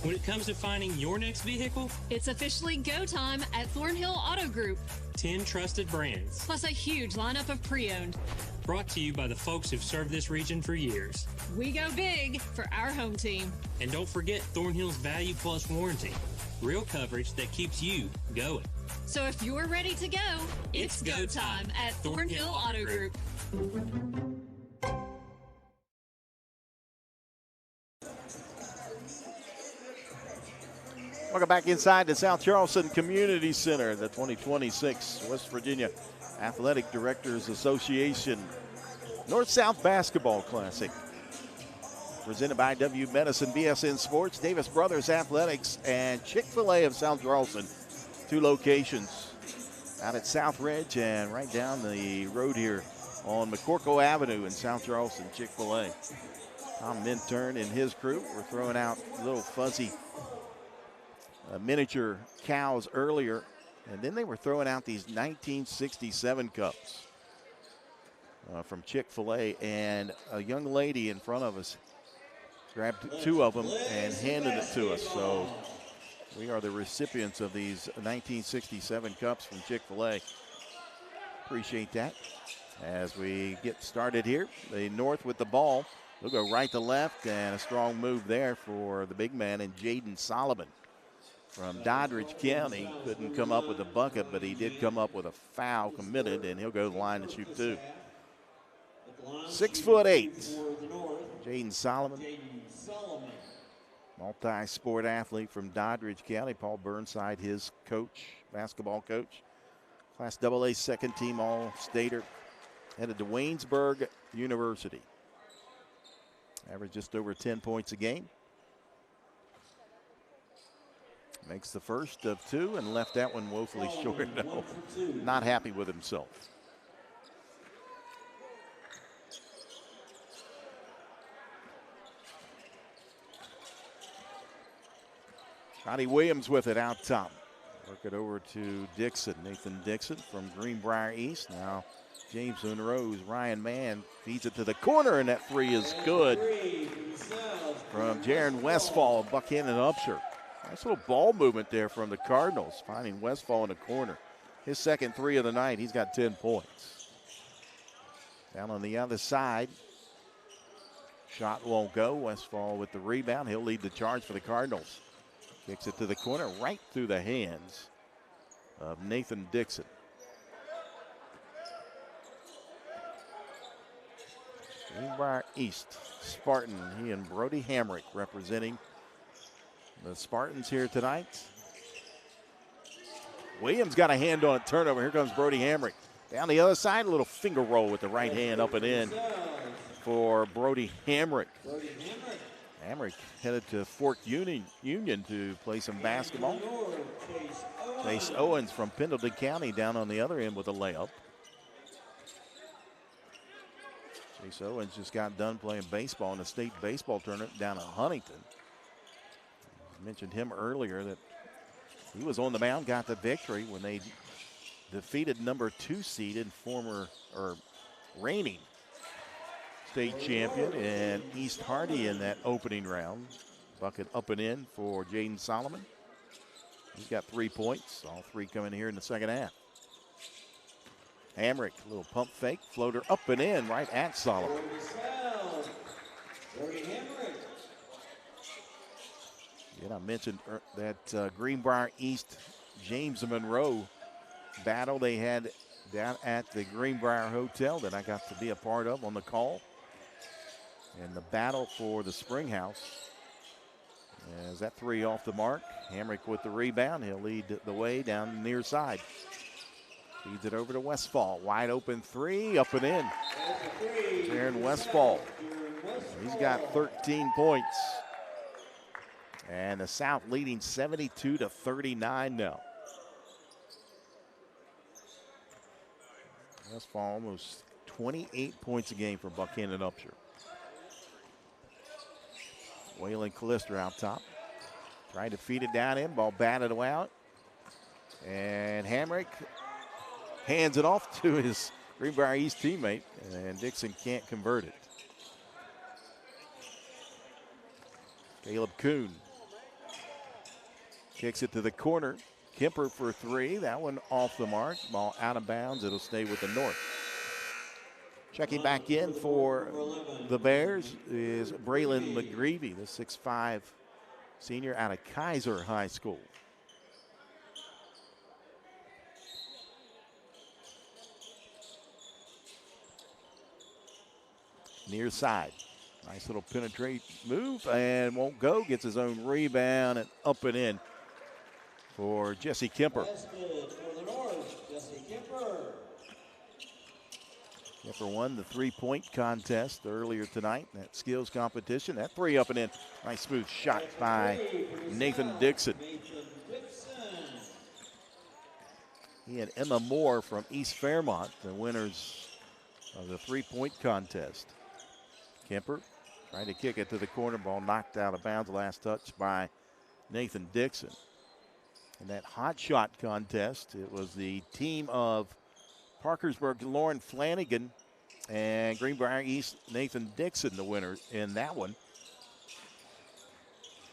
When it comes to finding your next vehicle, It's officially go time at Thornhill Auto Group. 10 trusted brands, Plus a huge lineup of pre-owned. brought to you by the folks who've served this region for years. We go big for our home team. And don't forget Thornhill's Value Plus warranty. Real coverage that keeps you going. So if you're ready to go, it's go time at Thornhill Auto Group. Welcome back inside the South Charleston Community Center, the 2026 West Virginia Athletic Directors Association North-South Basketball Classic. Presented by W Medicine, BSN Sports, Davis Brothers Athletics, and Chick-fil-A of South Charleston. 2 locations out at South Ridge and right down the road here on McCorkle Avenue in South Charleston, Chick-fil-A. Tom Minturn and his crew were throwing out little fuzzy miniature cows earlier, and then they were throwing out these 1967 cups from Chick-fil-A, and a young lady in front of us grabbed 2 of them and handed it to us. So We are the recipients of these 1967 cups from Chick-fil-A. Appreciate that. As we get started here, the North with the ball. They'll go right to left, and a strong move there for the big man and Jaden Solomon from Doddridge County. Couldn't come up with a bucket, but he did come up with a foul committed, and he'll go to the line to shoot two. 6'8", Jaden Solomon. Multi-sport athlete from Doddridge County. Paul Burnside, his coach, basketball coach. Class AA second team All-Stater. Headed to Waynesburg University. Average just over 10 points a game. Makes the first of two and left that one woefully short. No, not happy with himself. Scotty Williams with it out top. Work it over to Dixon. Nathan Dixon from Greenbrier East. Now James Monroe's Ryan Mann feeds it to the corner, and that three is good from Jaron Westfall, Buchanan Upshur. Nice little ball movement there from the Cardinals, finding Westfall in the corner. His second three of the night, he's got 10 points. Down on the other side, shot won't go. Westfall with the rebound. He'll lead the charge for the Cardinals. Kicks it to the corner, right through the hands of Nathan Dixon. Greenbrier East, Spartan. He and Brody Hamrick representing the Spartans here tonight. Williams got a hand on a turnover. Here comes Brody Hamrick. Down the other side, a little finger roll with the right hand up and in for Brody Hamrick. Hamrick headed to Fork Union to play some basketball. Chase Owens from Pendleton County down on the other end with a layup. Chase Owens just got done playing baseball in the state baseball tournament down at Huntington. I mentioned him earlier that he was on the mound, got the victory when they defeated number 2 seed and reigning state champion and East Hardy in that opening round. Bucket up and in for Jaden Solomon. He's got 3 points, all three coming here in the second half. Hamrick, little pump fake, floater up and in right at Solomon. And I mentioned that Greenbrier East James Monroe battle they had down at the Greenbrier Hotel that I got to be a part of on the call. And the battle for the Springhouse. As that three off the mark, Hamrick with the rebound. He'll lead the way down the near side. Feeds it over to Westfall. Wide open three, up and in. Jaron Westfall. He's got 13 points. And the South leading 72-39 now. Westfall almost 28 points a game for Buchanan Upshur. Waylon Callister out top. Trying to feed it down in. Ball batted out. And Hamrick hands it off to his Greenbrier East teammate. And Dixon can't convert it. Caleb Kuhn kicks it to the corner. Kemper for three. That one off the mark. Ball out of bounds. It'll stay with the North. Checking back in for the Bears is Braylon McGreevy, the 6'5" senior out of Kaiser High School. Near side. Nice little penetrate move and won't go. Gets his own rebound and up and in for Jesse Kemper. Kemper won the three-point contest earlier tonight, that skills competition. That three up and in. Nice smooth shot by Nathan Dixon. He and Emma Moore from East Fairmont, the winners of the three-point contest. Kemper trying to kick it to the corner. Ball knocked out of bounds. Last touch by Nathan Dixon. In that hot shot contest, it was the team of Parkersburg, Lauren Flanagan, and Greenbrier East, Nathan Dixon, the winner in that one.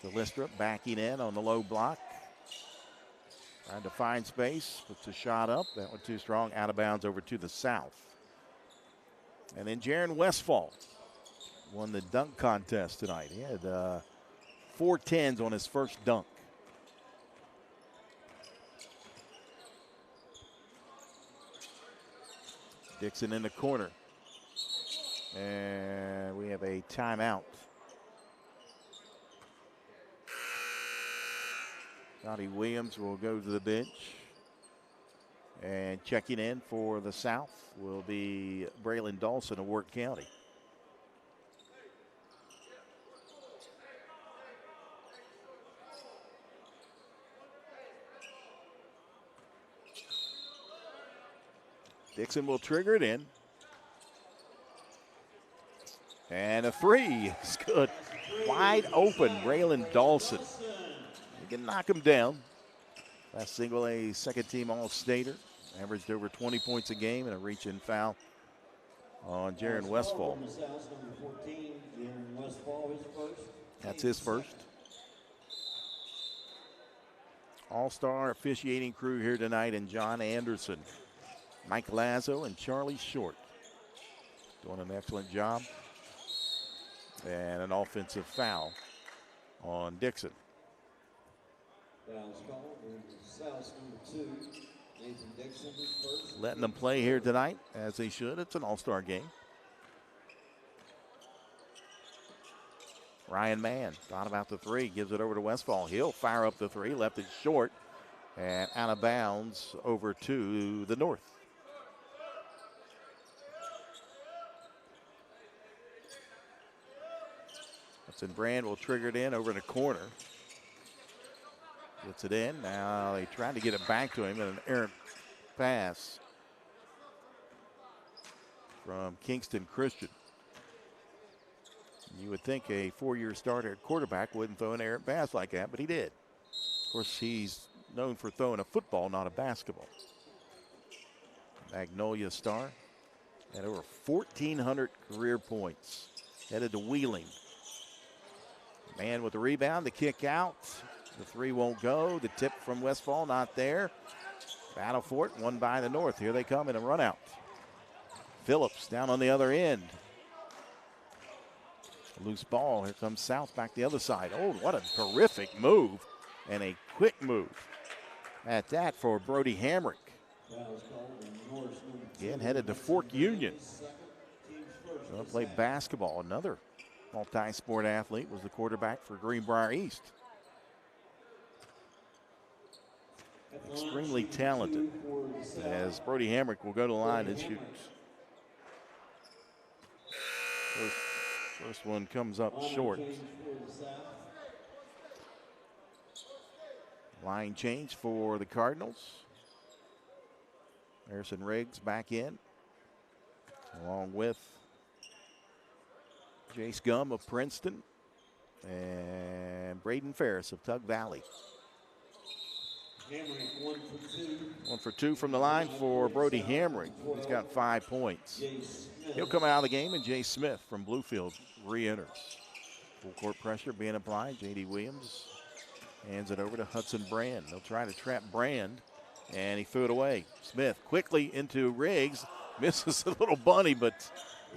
Callister backing in on the low block. Trying to find space, puts a shot up. That one too strong, out of bounds over to the south. And then Jaron Westfall won the dunk contest tonight. He had 4 10s on his first dunk. Dixon in the corner. And we have a timeout. Scotty Williams will go to the bench. And checking in for the South will be Braylon Dawson of Wirt County. Dixon will trigger it in. And a three is good. Wide open, Braylon Dawson. You can knock him down. Last single A second team All-Stater. Averaged over 20 points a game and a reach-in foul on Jaron Westfall. That's his first. All-star officiating crew here tonight, and John Anderson, Mike Lazo, and Charlie Short doing an excellent job. And an offensive foul on Dixon. Letting them play here tonight, as they should. It's an all-star game. Ryan Mann thought about the three, gives it over to Westfall. He'll fire up the three, left it short, and out of bounds over to the north. Hudson Brand will trigger it in over in the corner. Gets it in. Now they tried to get it back to him in an errant pass from Kingston Christian. You would think a 4-year starter at quarterback wouldn't throw an errant pass like that, but he did. Of course, he's known for throwing a football, not a basketball. Magnolia star had over 1,400 career points. Headed to Wheeling. Man with the rebound, the kick out. The three won't go. The tip from Westfall, not there. Battle for it, one by the north. Here they come in a run out. Phillips down on the other end. Loose ball. Here comes South back the other side. Oh, what a terrific move and a quick move at that for Brody Hamrick. Again, headed to Fork Union. Going to play basketball. Another multi-sport athlete, was the quarterback for Greenbrier East. Extremely talented, as Brody Hamrick will go to the line and shoot. First one comes up short. Line change for the Cardinals. Harrison Riggs back in, along with Jace Gum of Princeton and Braden Ferris of Tug Valley. 1 for 2 from the line for Brody Hamrick. He's got 5 points. He'll come out of the game, and Jay Smith from Bluefield re-enters. Full court pressure being applied. J.D. Williams hands it over to Hudson Brand. They'll try to trap Brand, and he threw it away. Smith quickly into Riggs. Misses a little bunny, but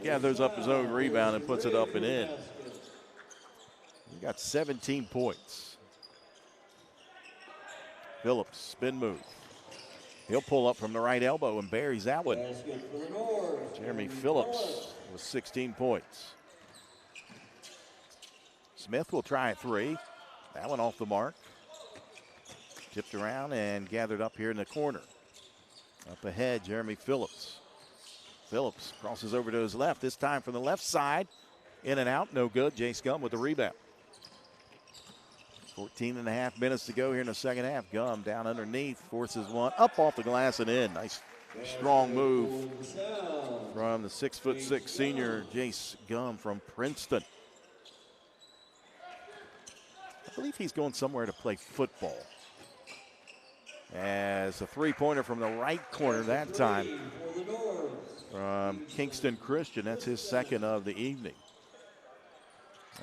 gathers up his own rebound and puts it up and in. He got 17 points. Phillips, spin move. He'll pull up from the right elbow and buries that one. Jeremy Phillips with 16 points. Smith will try a three. That one off the mark. Tipped around and gathered up here in the corner. Up ahead, Jeremy Phillips. Phillips crosses over to his left, this time from the left side. In and out, no good. Jay Scum with the rebound. 14.5 minutes to go here in the second half. Gum down underneath, forces one up off the glass and in. Nice strong move from the 6'6" senior Jace Gum from Princeton. I believe he's going somewhere to play football. As a three-pointer from the right corner that time from Kingston Christian. That's his second of the evening.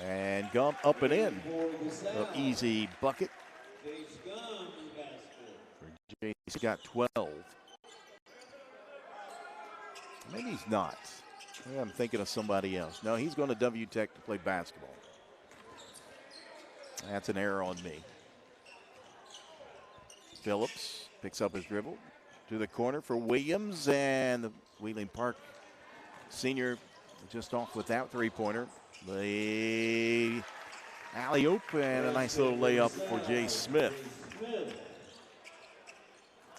And Gum up and in. An easy bucket. He's got 12. Maybe he's not. Maybe I'm thinking of somebody else. No, he's going to W Tech to play basketball. That's an error on me. Phillips picks up his dribble to the corner for Williams, and the Wheeling Park senior just off with that three-pointer. The alley-oop and a nice little layup for Jay Smith.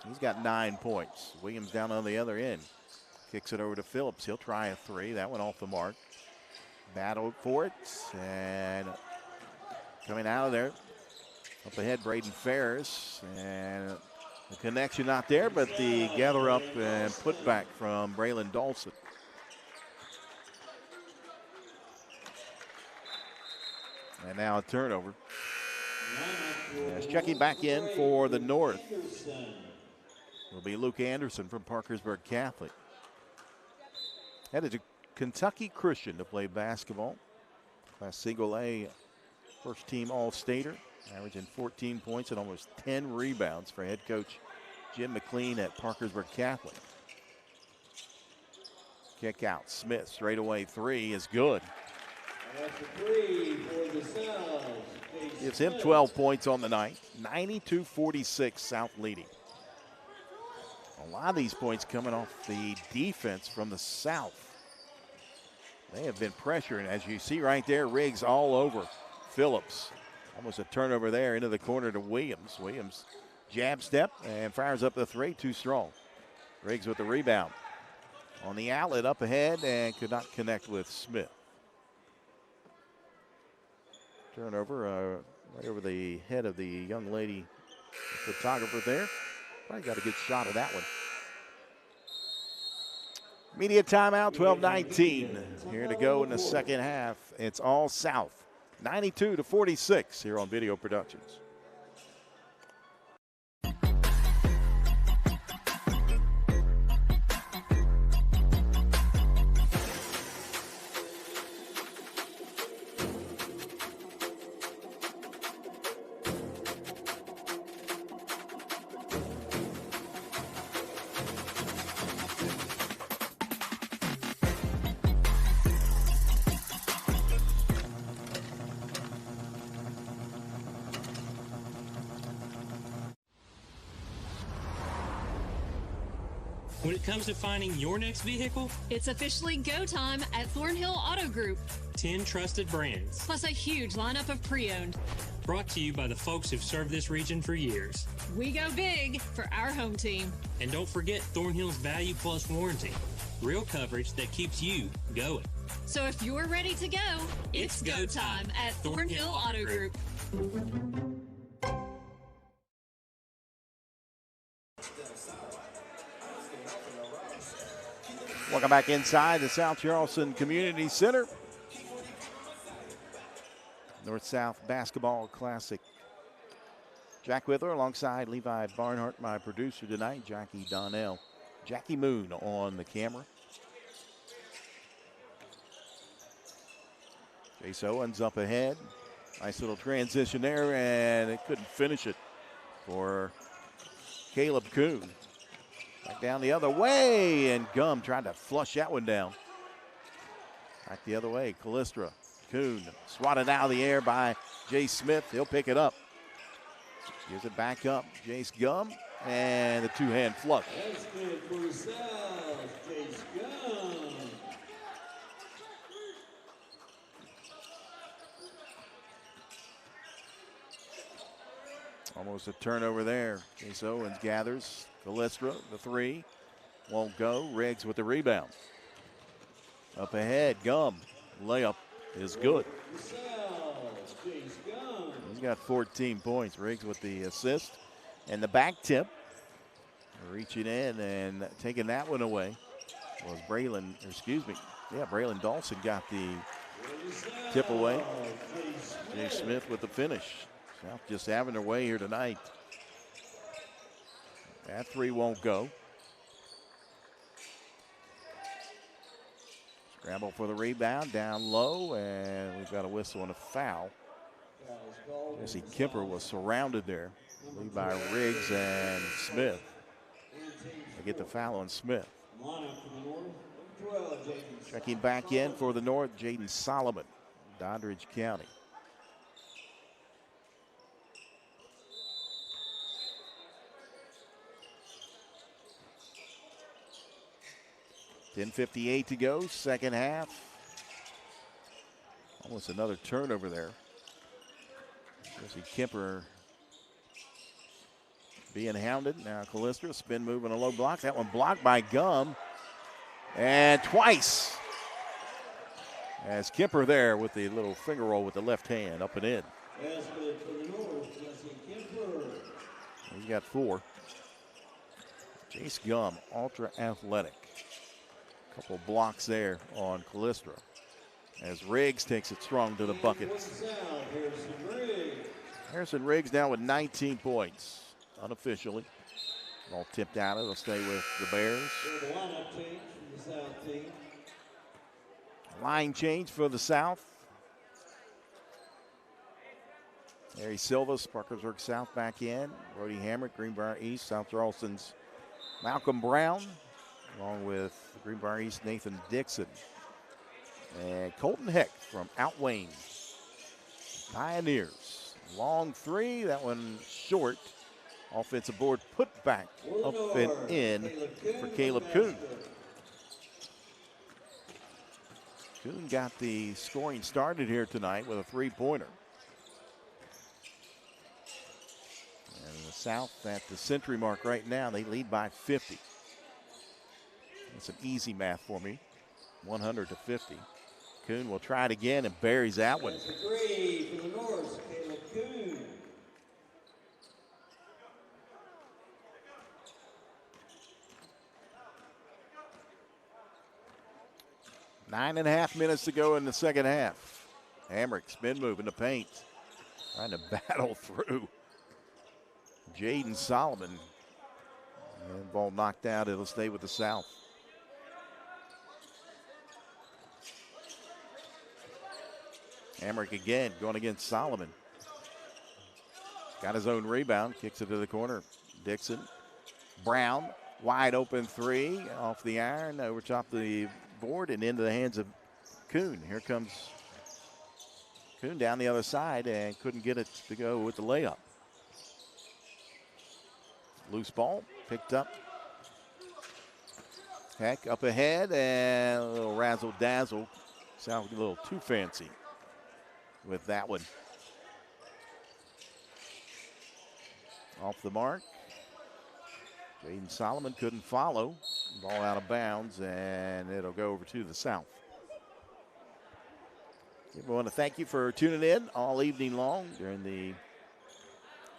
He's got 9 points. Williams down on the other end. Kicks it over to Phillips. He'll try a three. That went off the mark. Battled for it, and coming out of there, up ahead, Braden Ferris, and the connection not there, but the gather up and put back from Braylon Dawson. And now a turnover. As checking back in for the North will be Luke Anderson from Parkersburg Catholic. Headed to Kentucky Christian to play basketball. Class Single A, first team All-Stater, averaging 14 points and almost 10 rebounds for head coach Jim McLean at Parkersburg Catholic. Kick out, Smith, straight away three is good. That's a three for the South. Gives him 12 points on the night, 92-46, South leading. A lot of these points coming off the defense from the South. They have been pressuring, as you see right there, Riggs all over Phillips. Almost a turnover there into the corner to Williams. Williams jab step and fires up the three, too strong. Riggs with the rebound. On the outlet up ahead and could not connect with Smith. Turnover right over the head of the young lady photographer there. Probably got a good shot of that one. Media timeout, 12:19 here to go in the second half. It's all South, 92-46 here on Video Productions. When it comes to finding your next vehicle, It's officially go time at Thornhill Auto Group. 10 trusted brands. Plus a huge lineup of pre-owned. Brought to you by the folks who've served this region for years. We go big for our home team. And don't forget Thornhill's Value Plus warranty. Real coverage that keeps you going. So if you're ready to go, it's go time at Thornhill Auto Group. Welcome back inside the South Charleston Community Center. North-South Basketball Classic. Jack Withler alongside Levi Barnhart, my producer tonight, Jackie Donnell. Jackie Moon on the camera. Chase Owens up ahead. Nice little transition there, and it couldn't finish it for Caleb Kuhn. Back down the other way, and Gum tried to flush that one down. Back the other way, Callistra. Kuhn swatted out of the air by Jay Smith. He'll pick it up. Gives it back up. Jace Gum, and the two-hand flush. That's good for South. Chase Gum. Almost a turnover there. Chase Owens gathers. Callistra, the three. Won't go. Riggs with the rebound. Up ahead, Gum. Layup is good. He's got 14 points. Riggs with the assist. And the back tip. Reaching in and taking that one away was Braylon Dawson got the tip away. Jay Smith with the finish. South just having their way here tonight. That three won't go. Scramble for the rebound, down low, and we've got a whistle and a foul. Jesse Kemper was surrounded there Lead by Riggs and Smith. They get the foul on Smith. Checking back in for the North, Jaden Solomon, Doddridge County. .58 to go, second half. Almost another turnover there. Jesse Kemper being hounded. Now Callistra, spin move and a low block. That one blocked by Gum. And twice. As Kemper there with the little finger roll with the left hand up and in. He's got 4. Jace Gum, ultra athletic. Couple blocks there on Callistra. As Riggs takes it strong to the bucket. Harrison Riggs now with 19 points, unofficially. Ball tipped out. It'll stay with the Bears. Line change for the South. Harry Silva, Parkersburg South back in. Brody Hamrick, Greenbrier East, South Charleston's Malcolm Brown, along with Greenbrier East, Nathan Dixon. And Colton Heck from Outwayne. Pioneers. Long 3, that one short. Offensive board put back up and in for Caleb Kuhn. Kuhn got the scoring started here tonight with a 3-pointer. And the South at the century mark right now, they lead by 50. That's an easy math for me, 100 to 50. Kuhn will try it again and buries that one. That's a 3 for the North, Caleb Kuhn. Nine and a half minutes to go in the second half. Hamrick, spin move in the paint. Trying to battle through Jaden Solomon. And ball knocked out. It'll stay with the South. Hamrick again going against Solomon. Got his own rebound. Kicks it to the corner. Dixon. Brown. Wide open 3 off the iron. Over top the board and into the hands of Kuhn. Here comes Kuhn down the other side and couldn't get it to go with the layup. Loose ball picked up. Heck up ahead and a little razzle dazzle. Sounds a little too fancy with that one. Off the mark. Jaden Solomon couldn't follow. Ball out of bounds, and it'll go over to the South. We want to thank you for tuning in all evening long during the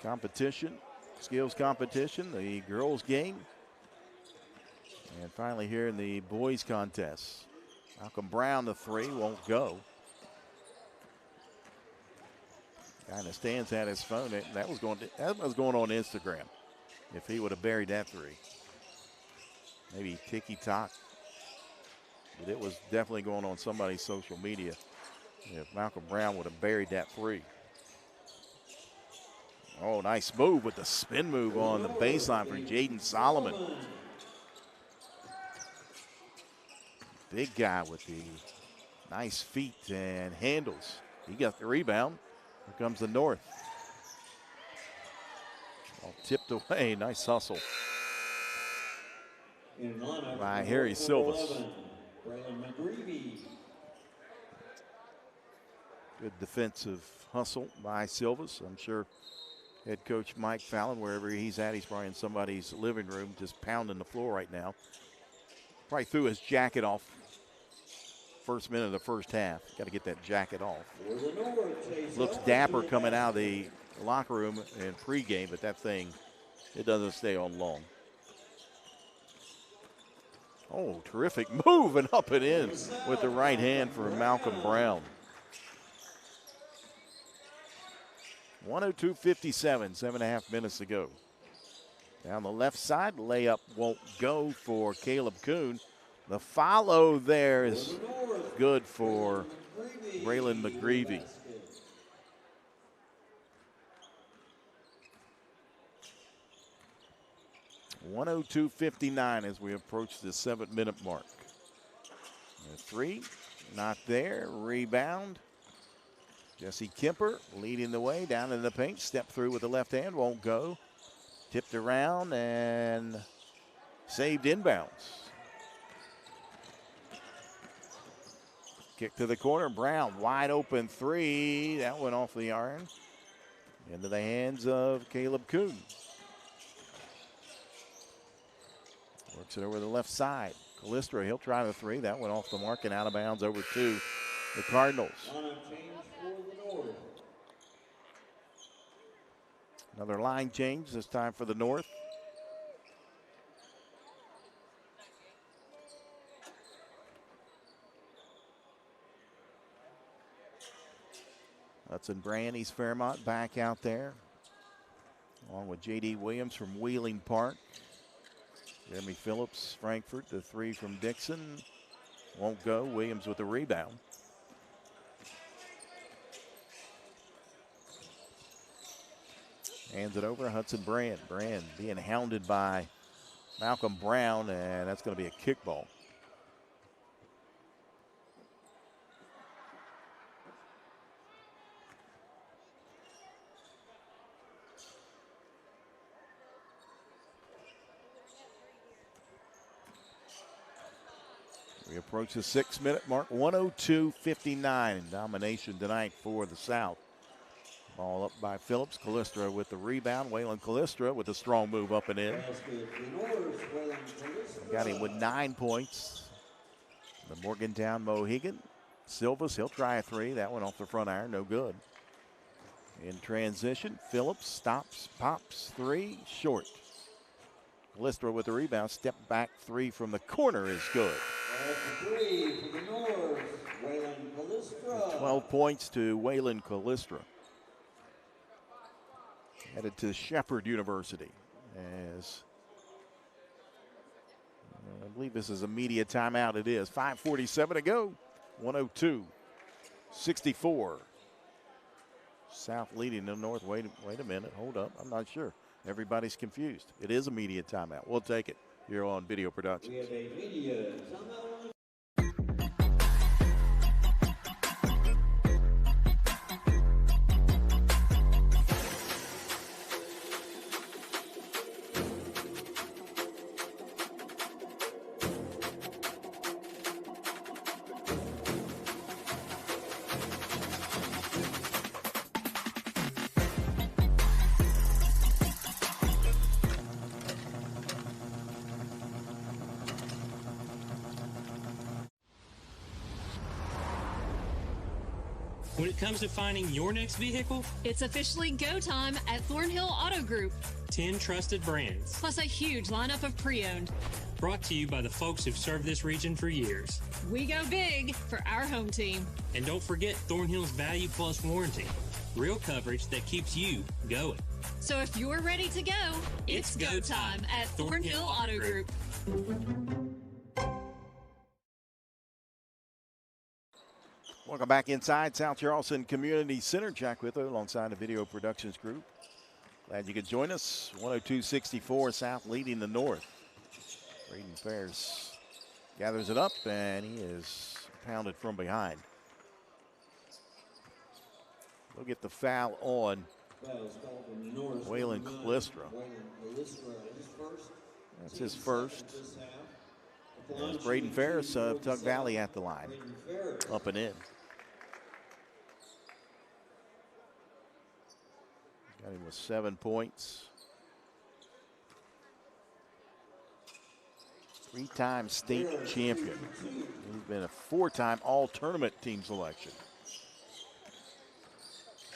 competition, skills competition, the girls game, and finally here in the boys contest. Malcolm Brown, the 3, won't go. Guy in the stands had his phone. That was going on Instagram. If he would have buried that 3. Maybe ticky-tock. But it was definitely going on somebody's social media. If Malcolm Brown would have buried that 3. Oh, nice move with the spin move on the baseline for Jaden Solomon. Big guy with the nice feet and handles. He got the rebound. Here comes the North. All tipped away. Nice hustle by Harry Silvas. Good defensive hustle by Silvas. I'm sure head coach Mike Fallon, wherever he's at, he's probably in somebody's living room just pounding the floor right now. Probably threw his jacket off first minute of the first half. Got to get that jacket off. Looks dapper coming out of the locker room in pregame, but that thing, it doesn't stay on long. Oh, terrific move and up and in with the right hand for Malcolm Brown. 102-57, 7.5 minutes to go. Down the left side, layup won't go for Caleb Kuhn. The follow there is good for Braylon McGreevy. 102-59 as we approach the 7-minute mark. The three, not there. Rebound. Jesse Kemper leading the way down in the paint. Step through with the left hand, won't go. Tipped around and saved inbounds. Kick to the corner. Brown, wide open three. That went off the iron. Into the hands of Caleb Kuhn. Works it over the left side. Calistro, he'll try the three. That went off the mark and out of bounds over to the Cardinals. Another line change, this time for the North. Hudson Brand, East Fairmont back out there, along with J.D. Williams from Wheeling Park. Jeremy Phillips, Frankfurt, the three from Dixon. Won't go. Williams with the rebound. Hands it over, Hudson Brand. Brand being hounded by Malcolm Brown, and that's going to be a kickball. We approach the 6-minute mark, 102-59. Domination tonight for the South. Ball up by Phillips. Calistro with the rebound. Waylon Calistro with a strong move up and in. Got him with 9 points. The Morgantown Mohegan. Silvas, he'll try a three. That one off the front iron, no good. In transition, Phillips stops, pops, three, short. Calistro with the rebound. Step back three from the corner is good. 12 points to Waylon Calistro. Headed to Shepherd University as I believe this is a media timeout. It is 5:47 to go. 102-64. South leading the North. Wait a minute. Hold up. I'm not sure. Everybody's confused. It is a media timeout. We'll take it here on Video Productions. We have a media timeout. When it comes to finding your next vehicle, It's officially go time at Thornhill Auto Group. 10 trusted brands. Plus a huge lineup of pre-owned. Brought to you by the folks who've served this region for years. We go big for our home team. And don't forget Thornhill's Value Plus warranty. Real coverage that keeps you going. So if you're ready to go, it's go time at Thornhill Auto Group. Welcome back inside South Charleston Community Center. Jack with you alongside the Video Productions Group. Glad you could join us. 102-64, South leading the North. Braden Ferris gathers it up, and he is pounded from behind. We'll get the foul on Waylon Calistro. That's his first. There's Braden Ferris of Tug Valley at the line. Up and in. Got him with 7 points. 3-time state champion. He's been a 4-time all-tournament team selection.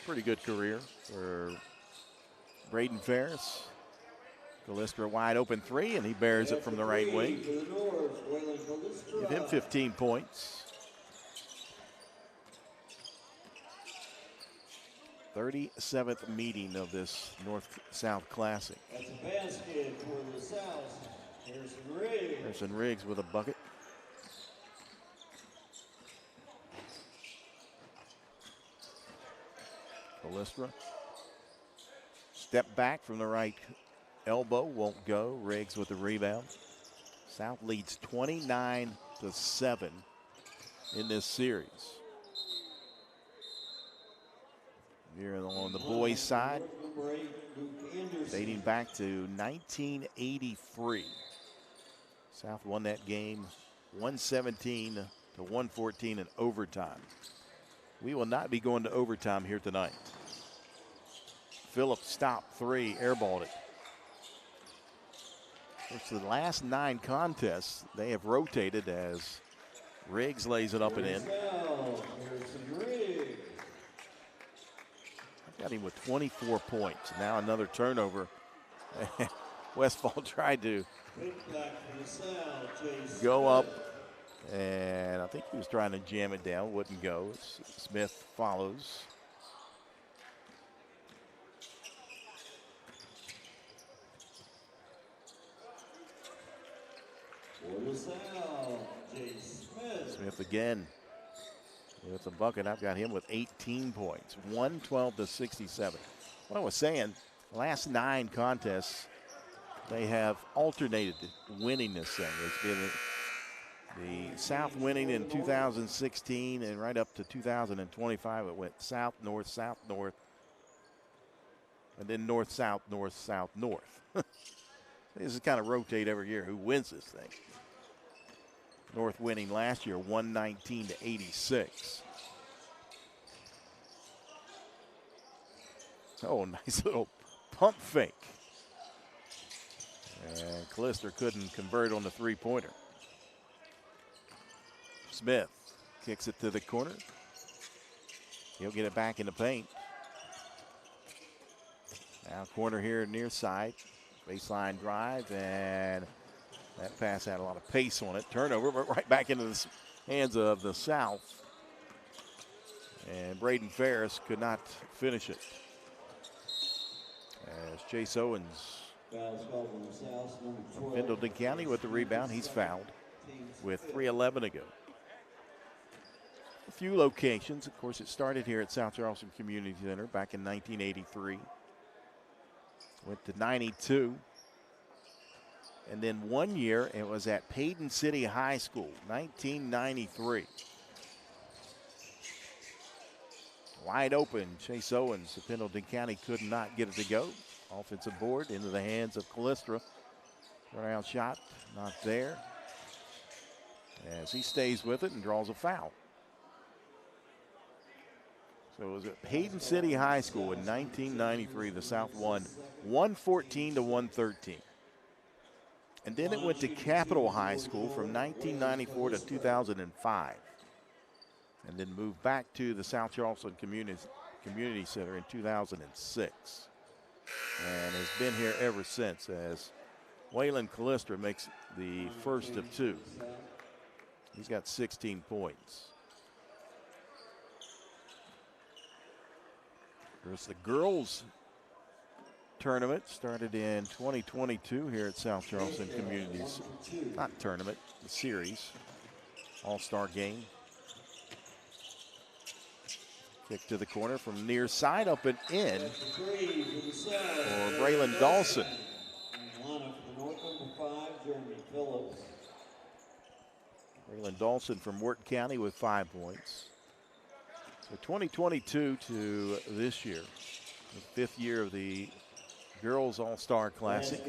Pretty good career for Braden Ferris. Calistro wide open three, and he bears it from the right wing. Give him 15 points. 37th meeting of this North-South Classic. That's a basket for the South. Harrison Riggs with a bucket. Calistro. Step back from the right elbow won't go. Riggs with the rebound. South leads 29-7 in this series. Here on the boys' side, dating back to 1983. South won that game 117-114 in overtime. We will not be going to overtime here tonight. Phillips stopped three, airballed it. For the last 9 contests, they have rotated as Riggs lays it up and in. I've got him with 24 points. Now another turnover. Westfall tried to go up, and I think he was trying to jam it down. Wouldn't go. Smith follows. Smith again with the bucket. I've got him with 18 points, 112-67. What I was saying, last 9 contests, they have alternated winning this thing. It's been the South winning in 2016 and right up to 2025. It went south, north, and then north, south, north, south, north. This is kind of rotate every year who wins this thing. North winning last year 119-86. Oh, nice little pump fake. And Callister couldn't convert on the three-pointer. Smith kicks it to the corner. He'll get it back in the paint. Now corner here near side. Baseline drive, and that pass had a lot of pace on it. Turnover, but right back into the hands of the South. And Braden Ferris could not finish it. As Chase Owens from Pendleton County with the rebound. He's fouled with 3:11 to go. A few locations. Of course, it started here at South Charleston Community Center back in 1983. Went to 92. And then 1 year, it was at Payton City High School, 1993. Wide open, Chase Owens of Pendleton County could not get it to go. Offensive board into the hands of Callister. Turnaround shot, not there. As he stays with it and draws a foul. So it was at Payton City High School in 1993. The South won 114-113. And then it went to Capital High School from 1994 to 2005. And then moved back to the South Charleston Community Center in 2006. And has been here ever since as Waylon Callister makes the first of 2. He's got 16 points. There's the girls tournament started in 2022 here at South Charleston Communities. Not tournament, the series. All-star game. Kick to the corner from near side, up and in for Braylon Dawson. Braylon Dawson from Wirt County with 5 points. So 2022 to this year, the 5th year of the Girls All-Star Classic.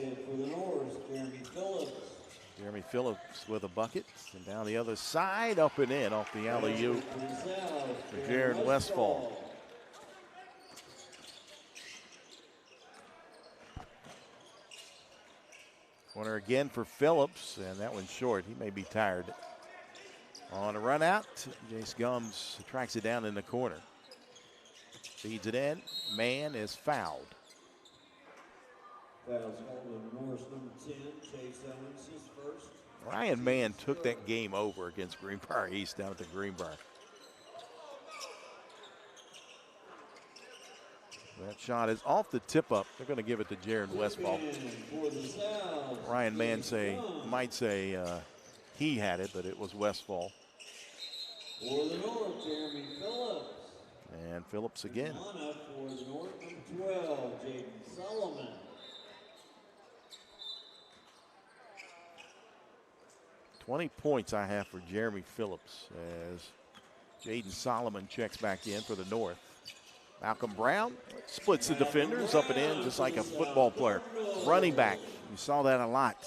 Jeremy Phillips with a bucket. And down the other side, up and in off the alley-oop for Jaron Westfall. Corner again for Phillips, and that one's short. He may be tired. On a run out, Jace Gums tracks it down in the corner. Feeds it in. Mann is fouled. Ryan Mann took that game over against Greenbrier East down at the Greenbrier. That shot is off the tip up. They're going to give it to Jaron Westfall. Ryan Mann might say he had it, but it was Westfall. For the North, Jeremy Phillips. And Phillips again. For the North, number 12, Jaden Solomon. 20 points I have for Jeremy Phillips as Jaden Solomon checks back in for the North. Malcolm Brown splits the defenders up and in just like a football player. Running back, you saw that a lot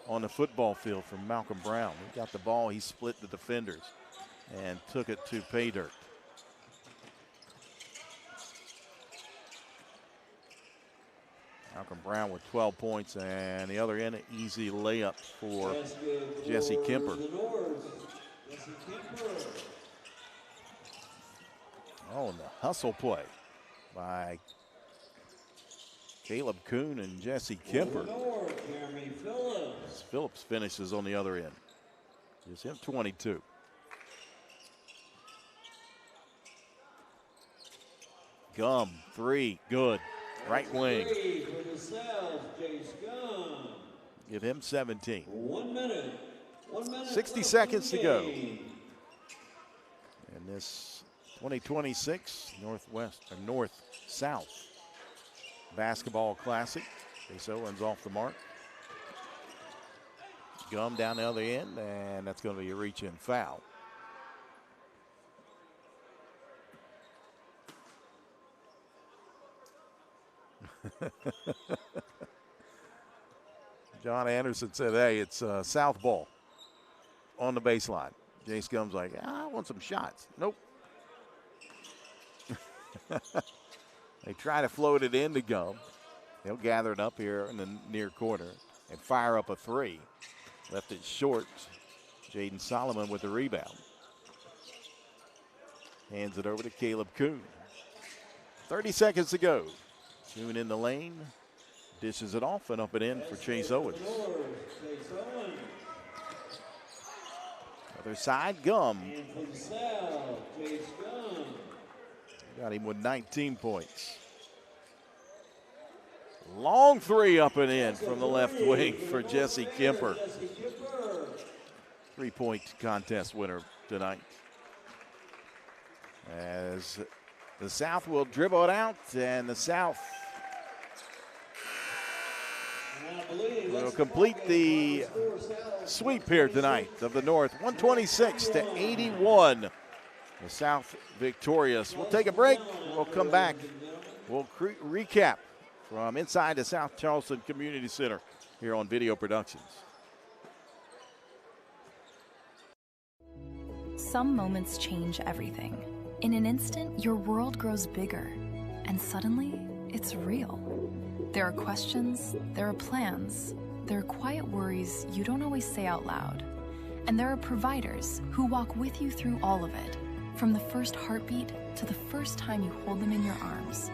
on the football field from Malcolm Brown. He got the ball, he split the defenders and took it to pay dirt. Malcolm Brown with 12 points, and the other end, an easy layup for Jesse Kemper. Oh, and the hustle play by Caleb Kuhn and Jesse Kemper. Phillips finishes on the other end. Gives him 22. Gum, 3, good. Right wing. Give him 17. 1 minute. 1 minute. 60 seconds to go. And this 2026 North-South Basketball Classic. Chase Owens off the mark. Gum down the other end, and that's going to be a reach-in foul. John Anderson said, hey, it's South ball on the baseline. Jace Gum's like, I want some shots. Nope. They try to float it into Gum. He'll gather it up here in the near corner and fire up a 3. Left it short. Jaden Solomon with the rebound. Hands it over to Caleb Kuhn. 30 seconds to go. Kuhn in the lane. Dishes it off and up and in for Chase Owens. Other side, Gum. Got him with 19 points. Long 3 up and in from the left wing for Jesse Kemper. 3-point contest winner tonight. As the South will dribble it out, and the South will complete the sweep here tonight of the North. 126-81. The South victorious. We'll take a break. We'll come back. We'll recap from inside the South Charleston Community Center here on Video Productions. Some moments change everything. In an instant, your world grows bigger, and suddenly, it's real. There are questions, there are plans, there are quiet worries you don't always say out loud. And there are providers who walk with you through all of it, from the first heartbeat to the first time you hold them in your arms.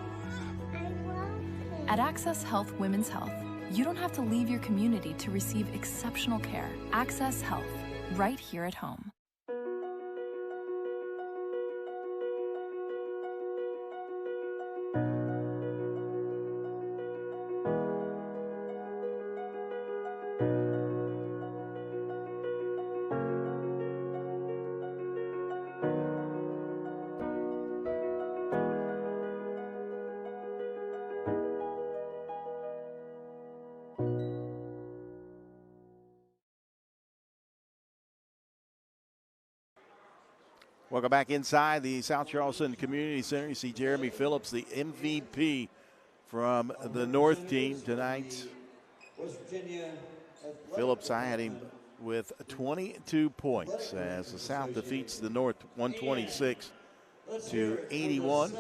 At Access Health Women's Health, you don't have to leave your community to receive exceptional care. Access Health, right here at home. Welcome back inside the South Charleston Community Center. You see Jeremy Phillips, the MVP from the North team tonight. Phillips, I had him with 22 points as the South defeats the North 126-81.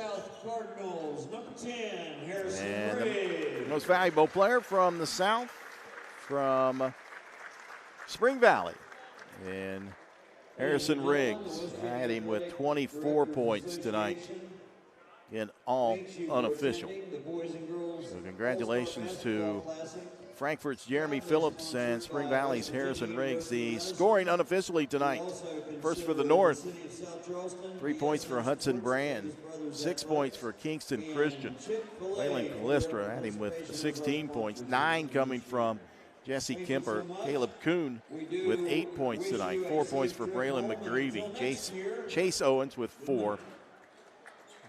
And the most valuable player from the South, from Spring Valley, and Harrison Riggs. I had him with 24 points tonight in all unofficial. So congratulations to Frankfort's Jeremy Phillips and Spring Valley's Harrison Riggs. The scoring unofficially tonight. First for the North, 3 points for Hudson Brand, 6 points for Kingston Christian. Waylon Callistra had him with 16 points, 9 coming from Jesse Kemper. Caleb Kuhn with 8 points tonight. 4 points for Braylon McGreevy. Chase Owens with 4.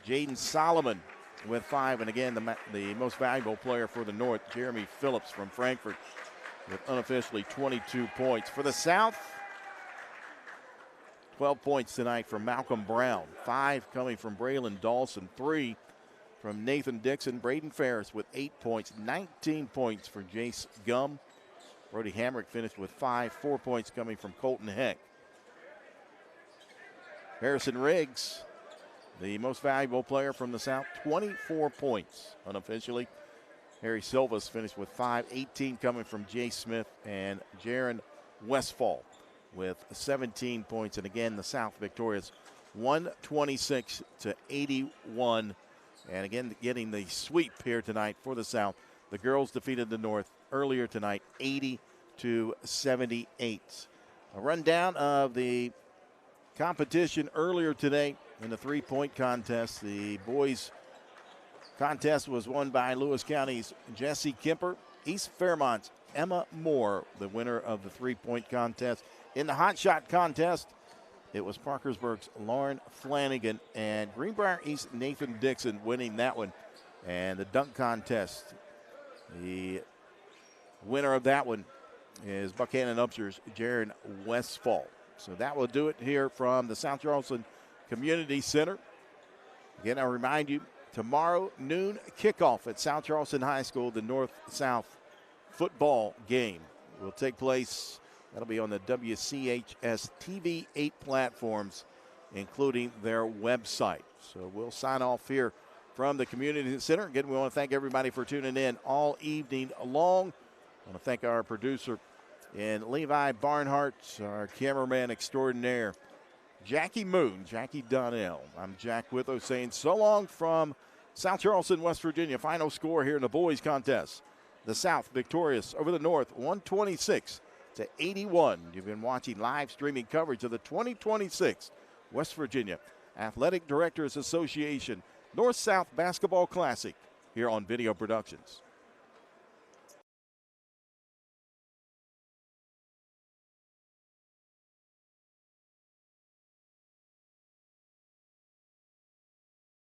Jaden Solomon with 5. And again, the most valuable player for the North, Jeremy Phillips from Frankfort, with unofficially 22 points. For the South, 12 points tonight from Malcolm Brown. 5 coming from Braylon Dawson. 3 from Nathan Dixon. Braden Ferris with 8 points. 19 points for Jace Gum. Brody Hamrick finished with 5. 4 points coming from Colton Heck. Harrison Riggs, the most valuable player from the South, 24 points unofficially. Harry Silvas finished with 5, 18 coming from Jay Smith and Jaron Westfall with 17 points. And again, the South victorious 126-81. And again, getting the sweep here tonight for the South. The girls defeated the North earlier tonight, 80-78. A rundown of the competition earlier today in the three-point contest. The boys contest was won by Lewis County's Jesse Kemper. East Fairmont's Emma Moore, the winner of the three-point contest. In the hot shot contest, it was Parkersburg's Lauren Flanagan and Greenbrier East Nathan Dixon winning that one. And the dunk contest, the winner of that one is Buchanan Upshur's Jaron Westfall. So that will do it here from the South Charleston Community Center. Again, I remind you, tomorrow noon kickoff at South Charleston High School, the North-South football game will take place. That'll be on the WCHS TV 8 platforms, including their website. So we'll sign off here from the Community Center. Again, we want to thank everybody for tuning in all evening long. I want to thank our producer and Levi Barnhart, our cameraman extraordinaire, Jackie Moon, Jackie Donnell. I'm Jack Witho saying so long from South Charleston, West Virginia. Final score here in the boys contest. The South victorious over the North, 126-81. You've been watching live streaming coverage of the 2026 West Virginia Athletic Directors Association North-South Basketball Classic here on Video Productions.